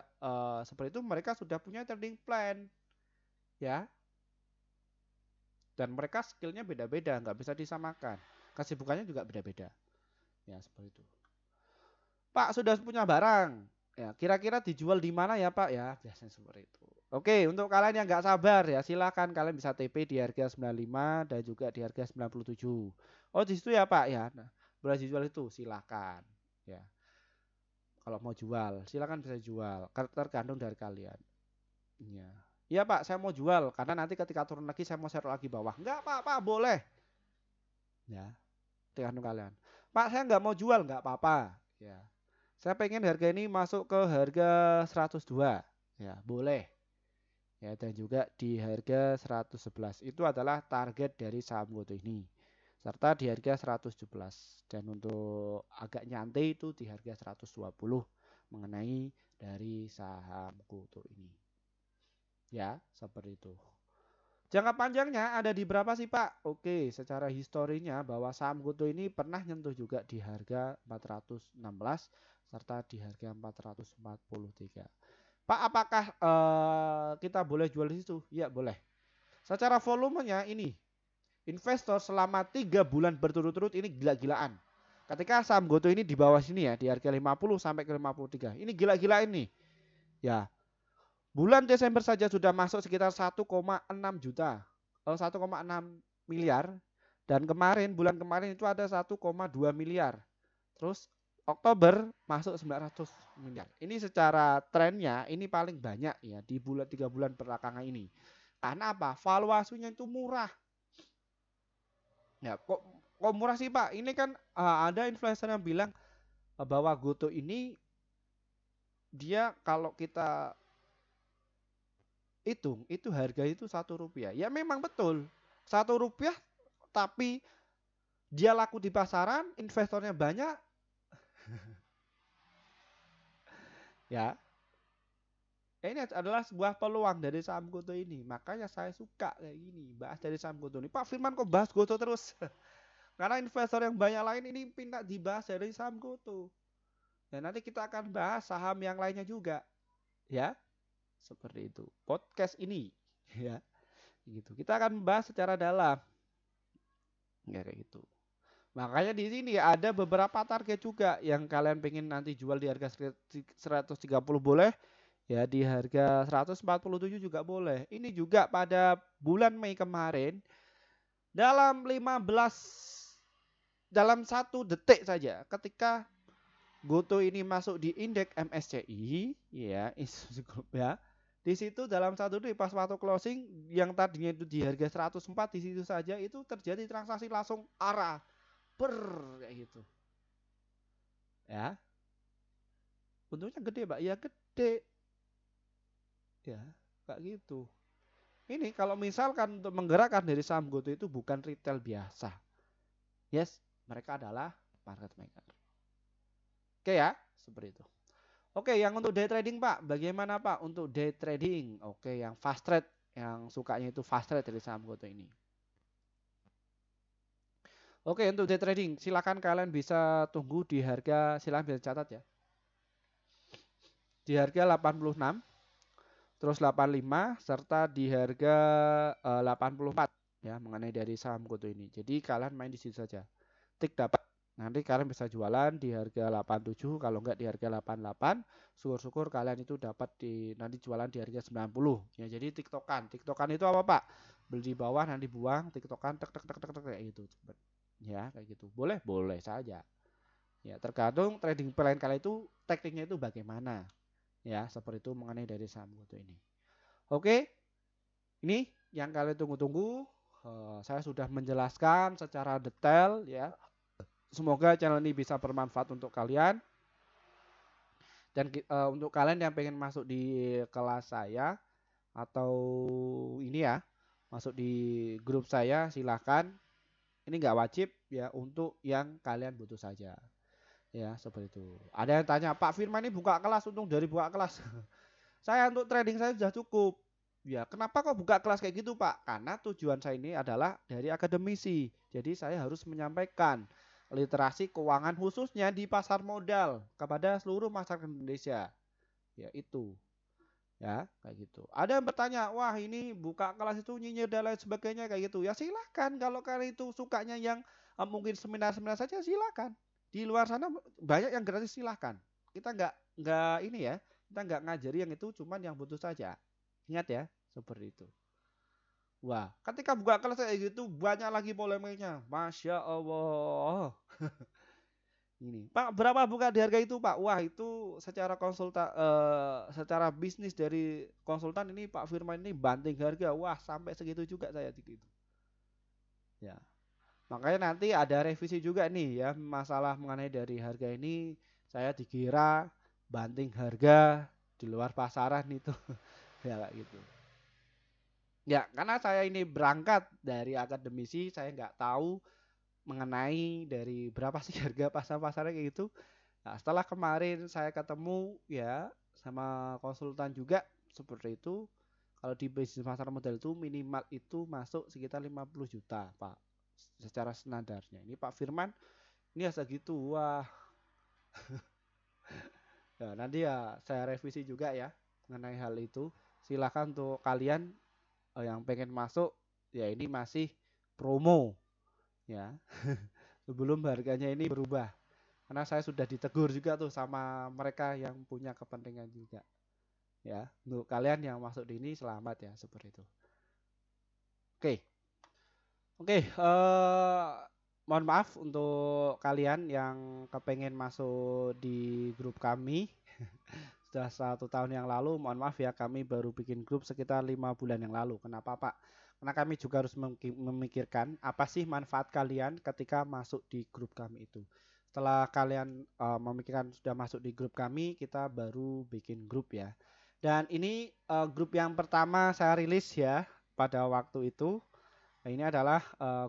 S1: seperti itu, mereka sudah punya trading plan, ya. Dan mereka skillnya beda-beda, nggak bisa disamakan. Kesibukannya juga beda-beda. Ya, seperti itu. Pak, sudah punya barang. Ya, kira-kira dijual di mana ya, Pak? Ya, biasanya seperti itu. Oke, untuk kalian yang nggak sabar ya, silakan kalian bisa TP di harga 95 dan juga di harga 97. Oh, di situ ya, Pak ya. Nah, boleh dijual itu, silakan. Ya. Kalau mau jual, silakan bisa jual. Tergantung dari kalian. Iya. Iya, Pak, saya mau jual karena nanti ketika turun lagi saya mau share lagi bawah. Enggak, Pak, boleh. Ya, tergantung kalian. Pak, saya nggak mau jual, nggak apa-apa. Ya. Saya pengen harga ini masuk ke harga 102. Ya, boleh. Ya, dan juga di harga 111. Itu adalah target dari saham GoTo ini. Serta di harga 117. Dan untuk agak nyantai itu di harga 120 mengenai dari saham GoTo ini. Ya, seperti itu. Jangka panjangnya ada di berapa sih, Pak? Oke, secara historinya bahwa saham GoTo ini pernah nyentuh juga di harga 416 serta di harga 443. Pak, apakah kita boleh jual di situ? Iya, boleh. Secara volumenya ini investor selama 3 bulan berturut-turut ini gila-gilaan. Ketika saham GoTo ini di bawah sini ya, di harga 50 sampai ke 53. Ini gila-gilaan nih. Ya, bulan Desember saja sudah masuk sekitar 1,6 juta. 1,6 miliar. Dan bulan kemarin itu ada 1,2 miliar. Terus Oktober masuk 900 miliar. Ini secara trennya ini paling banyak ya di 3 bulan belakangan ini. Karena apa? Valuasinya itu murah. Ya, kok murah sih, Pak? Ini kan ada influencer yang bilang bahwa GoTo ini dia kalau kita hitung itu harga itu Rp1. Ya memang betul. Rp1, tapi dia laku di pasaran, investornya banyak. Ya, ini adalah sebuah peluang dari saham GoTo ini. Makanya saya suka kayak gini, bahas dari saham GoTo ini. Pak Firman kok bahas GoTo terus? Karena investor yang banyak lain ini pindah dibahas dari saham GoTo. Dan nanti kita akan bahas saham yang lainnya juga. Ya, seperti itu. Podcast ini, ya, gitu. Kita akan membahas secara dalam. Ya, kayak gitu. Makanya di sini ada beberapa target juga yang kalian pengen nanti jual di harga 130 boleh, ya di harga 147 juga boleh. Ini juga pada bulan Mei kemarin dalam 1 detik saja ketika GoTo ini masuk di indeks MSCI ya, ya. Di situ dalam 1 detik pas waktu closing yang tadinya itu di harga 104 di situ saja itu terjadi transaksi langsung arah kayak gitu. Ya. Untungnya gede, Pak. Ya gede. Ya, kayak gitu. Ini kalau misalkan untuk menggerakkan dari saham GoTo itu bukan retail biasa. Yes, mereka adalah market maker. Oke ya, seperti itu. Oke, yang untuk day trading, Pak. Bagaimana, Pak, untuk day trading? Oke, yang fast trade, yang sukanya itu fast trade dari saham GoTo ini. Oke, untuk day trading, silakan kalian bisa tunggu di harga, silakan bisa catat ya. Di harga 86, terus 85, serta di harga 84 ya, mengenai dari saham GoTo ini. Jadi kalian main di situ saja. Tik dapat, nanti kalian bisa jualan di harga 87, kalau enggak di harga 88. Syukur-syukur kalian itu dapat nanti jualan di harga 90. Ya, jadi tiktokan. Tiktokan itu apa, Pak? Beli di bawah nanti buang, tiktokan tek tek tek tek tek kayak gitu. Ya, kayak gitu. Boleh, boleh saja. Ya, tergantung trading plan kalian itu tekniknya itu bagaimana. Ya, seperti itu mengenai dari saham GoTo ini. Oke, ini yang kalian tunggu-tunggu. Saya sudah menjelaskan secara detail ya. Semoga channel ini bisa bermanfaat untuk kalian. Dan untuk kalian yang pengen masuk di kelas saya atau ini ya, masuk di grup saya, silahkan. Ini nggak wajib ya, untuk yang kalian butuh saja. Ya, seperti itu. Ada yang tanya, Pak Firman ini buka kelas, untung dari buka kelas. Saya untuk trading saya sudah cukup. Ya, kenapa kok buka kelas kayak gitu, Pak? Karena tujuan saya ini adalah dari akademisi. Jadi saya harus menyampaikan. literasi keuangan khususnya di pasar modal kepada seluruh masyarakat Indonesia. Ya itu. Ya, kayak gitu. Ada yang bertanya, wah ini buka kelas itu nyinyir dan lain sebagainya kayak gitu. Ya silakan kalau kalian itu sukanya yang mungkin seminar-seminar saja silakan. Di luar sana banyak yang gratis silakan. Kita nggak ini ya, kita nggak ngajari yang itu, cuman yang butuh saja. Ingat ya, seperti itu. Wah, ketika buka kelas kayak gitu banyak lagi polemiknya. Masya Allah. Ini, Pak, berapa buka di harga itu, Pak? Wah, itu secara bisnis dari konsultan ini Pak Firman ini banting harga. Wah, sampai segitu juga saya gitu. Ya. Makanya nanti ada revisi juga nih ya masalah mengenai dari harga ini saya dikira banting harga di luar pasaran itu. Ya kayak gitu. Ya, karena saya ini berangkat dari akademisi, saya nggak tahu mengenai dari berapa sih harga pasar-pasarnya kayak gitu. Nah, setelah kemarin saya ketemu ya sama konsultan juga seperti itu. Kalau di bisnis pasar modal itu minimal itu masuk sekitar 50 juta, Pak. Secara standarnya. Ini Pak Firman, ini ya segitu. Wah, ya, nanti ya saya revisi juga ya mengenai hal itu. Silakan untuk kalian yang pengen masuk, ya ini masih promo ya. Sebelum harganya ini berubah. Karena saya sudah ditegur juga tuh sama mereka yang punya kepentingan juga. Ya, untuk kalian yang masuk di ini selamat ya seperti itu. Oke, oke. Mohon maaf untuk kalian yang kepengen masuk di grup kami. Sudah 1 tahun yang lalu, mohon maaf ya kami baru bikin grup sekitar 5 bulan yang lalu. Kenapa Pak? Karena kami juga harus memikirkan apa sih manfaat kalian ketika masuk di grup kami itu. Setelah kalian memikirkan sudah masuk di grup kami, kita baru bikin grup ya. Dan ini grup yang pertama saya rilis ya pada waktu itu. Nah, ini adalah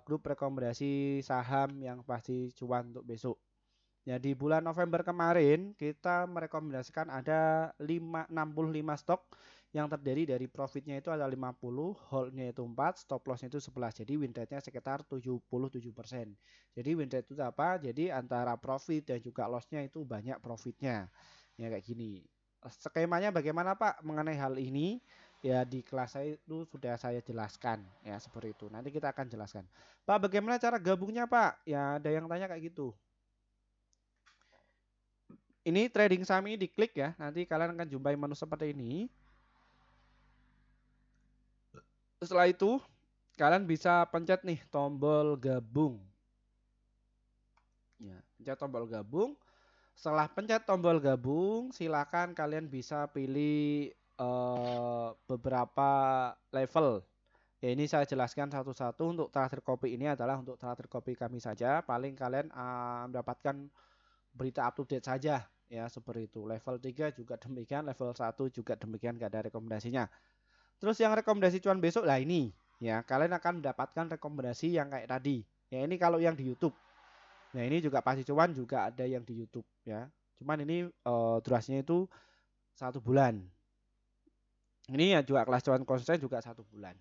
S1: grup rekomendasi saham yang pasti cuan untuk besok. Ya, di bulan November kemarin kita merekomendasikan ada 65 stok yang terdiri dari profitnya itu ada 50, holdnya itu 4, stop lossnya itu 11. Jadi win rate-nya sekitar 77%. Jadi win rate itu apa? Jadi antara profit dan juga lossnya itu banyak profitnya. Ya kayak gini. Skemanya bagaimana Pak mengenai hal ini? Ya di kelas saya itu sudah saya jelaskan ya seperti itu. Nanti kita akan jelaskan. Pak, bagaimana cara gabungnya Pak? Ya ada yang tanya kayak gitu. Ini trading saham ini diklik ya, nanti kalian akan jumpai menu seperti ini. Setelah itu, kalian bisa pencet nih tombol gabung. Ya, pencet tombol gabung. Setelah pencet tombol gabung, silakan kalian bisa pilih beberapa level. Ya ini saya jelaskan satu-satu. Untuk traktir kopi ini adalah untuk traktir kopi kami saja. Paling kalian mendapatkan berita up to date saja ya seperti itu. Level 3 juga demikian, level 1 juga demikian, gak ada rekomendasinya. Terus yang rekomendasi cuan besok lah ini ya, kalian akan mendapatkan rekomendasi yang kayak tadi. Ya ini kalau yang di YouTube. Nah, ini juga pasti cuan juga ada yang di YouTube ya. Cuman ini durasinya itu 1 bulan. Ini ya juga kelas cuan konsisten juga 1 bulan.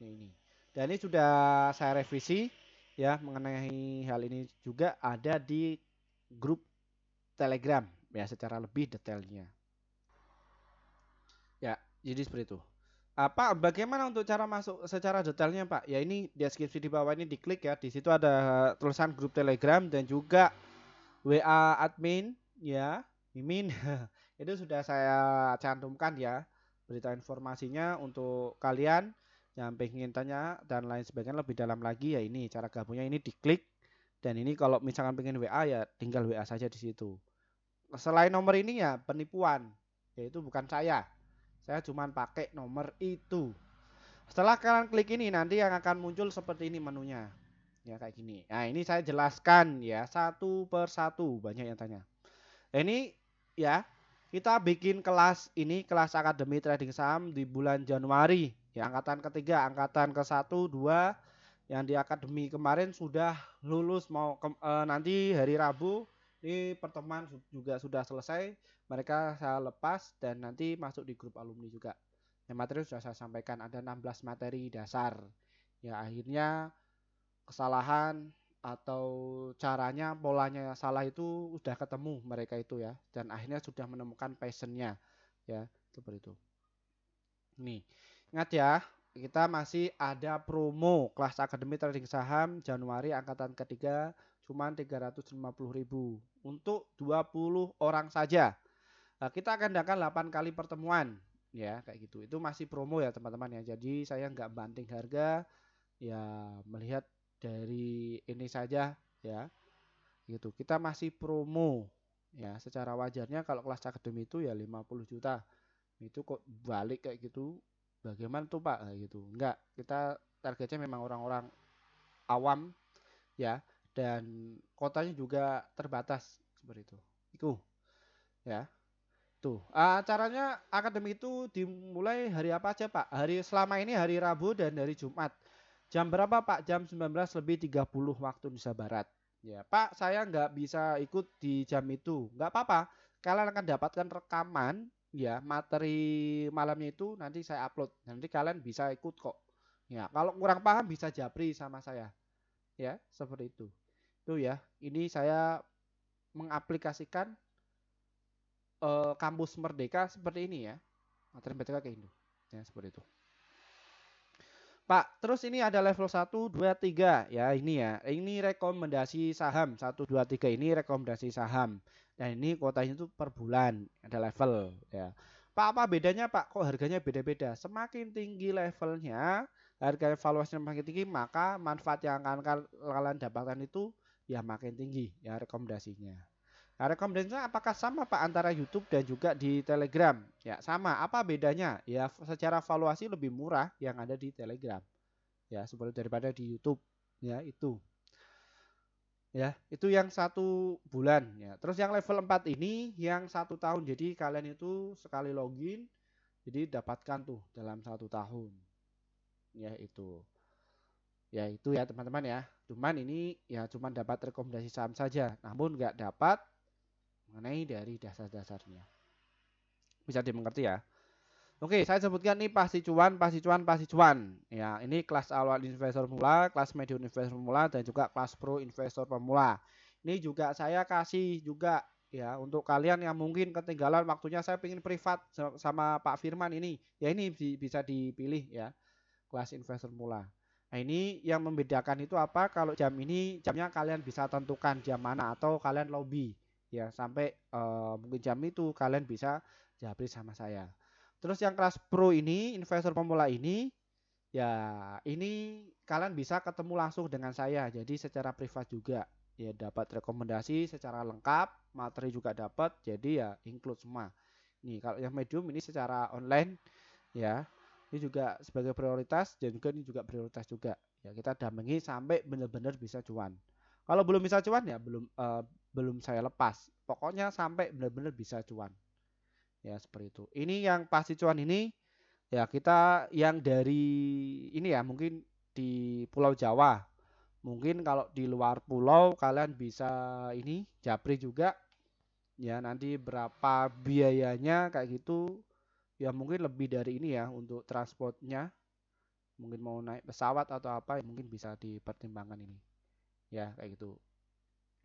S1: Ini. Dan ini sudah saya revisi ya mengenai hal ini juga ada di grup Telegram ya secara lebih detailnya. Ya, jadi seperti itu. Bagaimana untuk cara masuk secara detailnya Pak? Ya ini deskripsi di bawah ini diklik ya. Di situ ada tulisan grup Telegram dan juga WA admin ya, Mimin. Itu sudah saya cantumkan ya berita informasinya untuk kalian yang pengen tanya dan lain sebagainya lebih dalam lagi ya ini cara gabungnya ini diklik dan ini kalau misalkan pengen WA ya tinggal WA saja di situ. Selain nomor ini ya penipuan, yaitu bukan saya. Saya cuma pakai nomor itu. Setelah kalian klik ini nanti yang akan muncul seperti ini menunya. Ya kayak gini. Nah, ini saya jelaskan ya satu per satu, banyak yang tanya. Nah, ini ya kita bikin kelas ini kelas Akademi Trading Saham di bulan Januari. Ya angkatan ketiga, angkatan ke-1, 2 yang di akademi kemarin sudah lulus nanti hari Rabu ini pertemuan juga sudah selesai. Mereka saya lepas dan nanti masuk di grup alumni juga. Yang materi sudah saya sampaikan ada 16 materi dasar. Ya akhirnya kesalahan atau caranya, polanya salah itu udah ketemu mereka itu ya, dan akhirnya sudah menemukan passionnya ya, seperti itu. Nih, ingat ya, kita masih ada promo kelas Akademi Trading Saham Januari angkatan ketiga cuman 350.000 untuk 20 orang saja. Nah, kita akan adakan 8 kali pertemuan ya, kayak gitu. Itu masih promo ya teman-teman ya. Jadi saya nggak banting harga ya, melihat dari ini saja ya, gitu. Kita masih promo ya, secara wajarnya kalau kelas akademi itu ya 50 juta. Itu kok balik kayak gitu. Bagaimana tuh Pak? Kayak gitu. Enggak, kita targetnya memang orang-orang awam ya, dan kotanya juga terbatas seperti itu. Itu ya. Tuh, acaranya akademi itu dimulai hari apa aja Pak? Selama ini hari Rabu dan hari Jumat. Jam berapa Pak? Jam 19:30 waktu Indonesia Barat. Ya Pak, saya nggak bisa ikut di jam itu. Nggak apa-apa. Kalian akan dapatkan rekaman ya, materi malamnya itu nanti saya upload. Nanti kalian bisa ikut kok. Ya, kalau kurang paham bisa japri sama saya. Ya, seperti itu. Itu ya. Ini saya mengaplikasikan kampus Merdeka seperti ini ya. Materi Merdeka kayak Indo. Ya, seperti itu. Pak, terus ini ada level 1, 2, 3 ya, ini ya. Ini rekomendasi saham 1, 2, 3 ini rekomendasi saham. Dan ini kuotanya itu per bulan, ada level ya. Pak, apa bedanya Pak? Kok harganya beda-beda? Semakin tinggi levelnya, harga evaluasinya makin tinggi, maka manfaat yang akan kalian dapatkan itu ya makin tinggi ya rekomendasinya. Nah, rekomendasinya apakah sama Pak antara YouTube dan juga di Telegram? Ya, sama. Apa bedanya? Ya, secara valuasi lebih murah yang ada di Telegram. Ya, seperti daripada di YouTube. Ya, itu. Ya, itu yang 1 bulan. Ya, terus yang level 4 ini yang 1 tahun. Jadi kalian itu sekali login, jadi dapatkan tuh dalam 1 tahun. Ya, itu. Ya, itu ya teman-teman ya. Cuman ini ya cuman dapat rekomendasi saham saja. Namun nggak dapat mengenai dari dasar-dasarnya. Bisa dimengerti ya. Oke, saya sebutkan nih pasti cuan, pasti cuan, pasti cuan. Ya, ini kelas awal investor pemula, kelas medium investor pemula, dan juga kelas pro investor pemula. Ini juga saya kasih juga ya untuk kalian yang mungkin ketinggalan waktunya, saya ingin privat sama Pak Firman ini. Ya ini bisa dipilih ya, kelas investor pemula. Nah, ini yang membedakan itu apa? Kalau jam ini jamnya kalian bisa tentukan jam mana atau kalian lobby ya, sampai mungkin jam itu kalian bisa japri sama saya. Terus yang kelas pro ini, investor pemula ini, ya ini kalian bisa ketemu langsung dengan saya. Jadi secara privat juga. Ya dapat rekomendasi secara lengkap, materi juga dapat. Jadi ya include semua. Nih kalau yang medium ini secara online ya. Ini juga sebagai prioritas dan juga ini juga prioritas juga. Ya kita dampingi sampai benar-benar bisa cuan. Kalau belum bisa cuan ya belum saya lepas. Pokoknya sampai benar-benar bisa cuan. Ya seperti itu. Ini yang pasti cuan ini ya kita yang dari ini ya, mungkin di Pulau Jawa. Mungkin kalau di luar pulau kalian bisa ini japri juga ya, nanti berapa biayanya kayak gitu. Ya mungkin lebih dari ini ya untuk transportnya. Mungkin mau naik pesawat atau apa ya, mungkin bisa dipertimbangkan ini. Ya kayak gitu.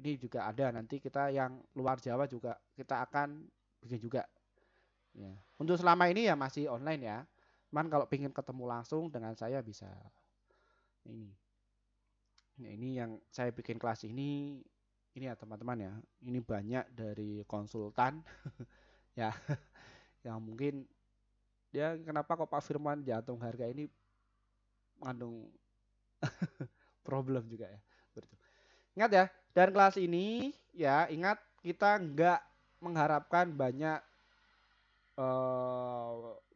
S1: Ini juga ada nanti kita yang luar Jawa juga kita akan bikin juga. Ya. Untuk selama ini ya masih online ya. Cuman kalau pengen ketemu langsung dengan saya bisa ini. Nah, ini yang saya bikin kelas ini ya teman-teman ya. Ini banyak dari konsultan ya, yang mungkin dia kenapa kok Pak Firman jatuh harga ini mengandung problem juga ya. Betul. Ingat ya, dan kelas ini ya ingat kita nggak mengharapkan banyak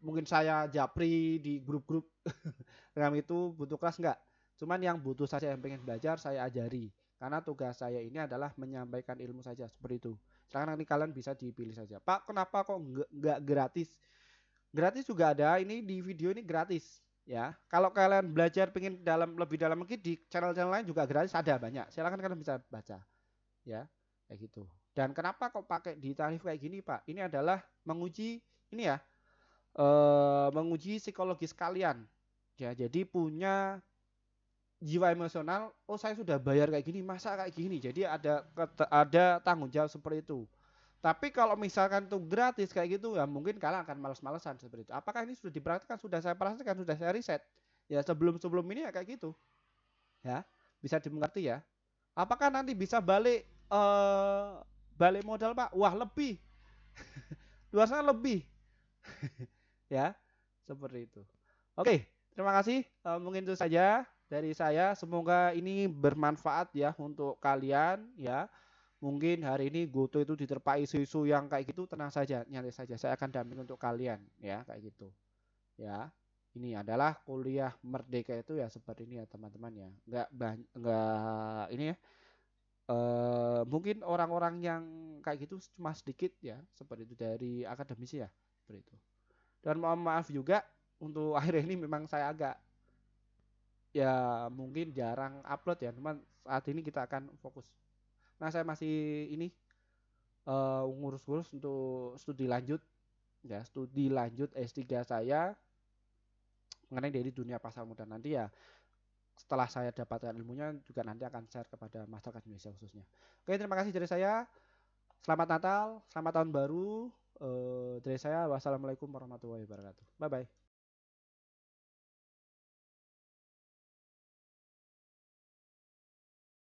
S1: mungkin saya japri di grup-grup dengan itu butuh kelas enggak. Cuman yang butuh saja yang pengen belajar saya ajari. Karena tugas saya ini adalah menyampaikan ilmu saja seperti itu. Sekarang nanti kalian bisa dipilih saja. Pak, kenapa kok enggak gratis? Gratis juga ada. Ini di video ini gratis ya. Kalau kalian belajar pengen lebih dalam lagi di channel-channel lain juga gratis ada banyak. Silakan kalian bisa baca ya. Kayak gitu. Dan kenapa kok pakai di tarif kayak gini, Pak? Ini adalah menguji ini ya, menguji psikologis kalian. Ya, jadi punya jiwa emosional, oh saya sudah bayar kayak gini, masa kayak gini. Jadi ada tanggung jawab seperti itu. Tapi kalau misalkan tuh gratis kayak gitu ya mungkin kalian akan males-malesan seperti itu. Apakah ini sudah diperhatikan, sudah saya perhatikan, sudah saya riset. Ya sebelum ini ya kayak gitu. Ya, bisa dimengerti ya. Apakah nanti bisa balik modal Pak? Wah lebih, luar sana lebih ya seperti itu. Oke, terima kasih. Mungkin itu saja dari saya. Semoga ini bermanfaat ya untuk kalian ya. Mungkin hari ini Goto itu diterpa isu-isu yang kayak gitu, tenang saja, nyantai saja. Saya akan damping untuk kalian ya kayak gitu. Ya. Ini adalah kuliah merdeka itu ya seperti ini ya teman-teman ya. Enggak ini ya. Mungkin orang-orang yang kayak gitu cuma sedikit ya, seperti itu dari akademisi ya, seperti itu. Dan mohon maaf juga untuk akhir ini memang saya agak ya mungkin jarang upload ya, teman. Saat ini kita akan fokus. Nah, saya masih ini ngurus-ngurus untuk studi lanjut ya, studi lanjut S3 saya mengenai dari dunia pasar modal nanti ya. Setelah saya dapatkan ilmunya juga nanti akan share kepada masyarakat Indonesia khususnya. Oke, terima kasih dari saya. Selamat Natal, selamat tahun baru. Dari saya, wassalamualaikum warahmatullahi wabarakatuh. Bye bye.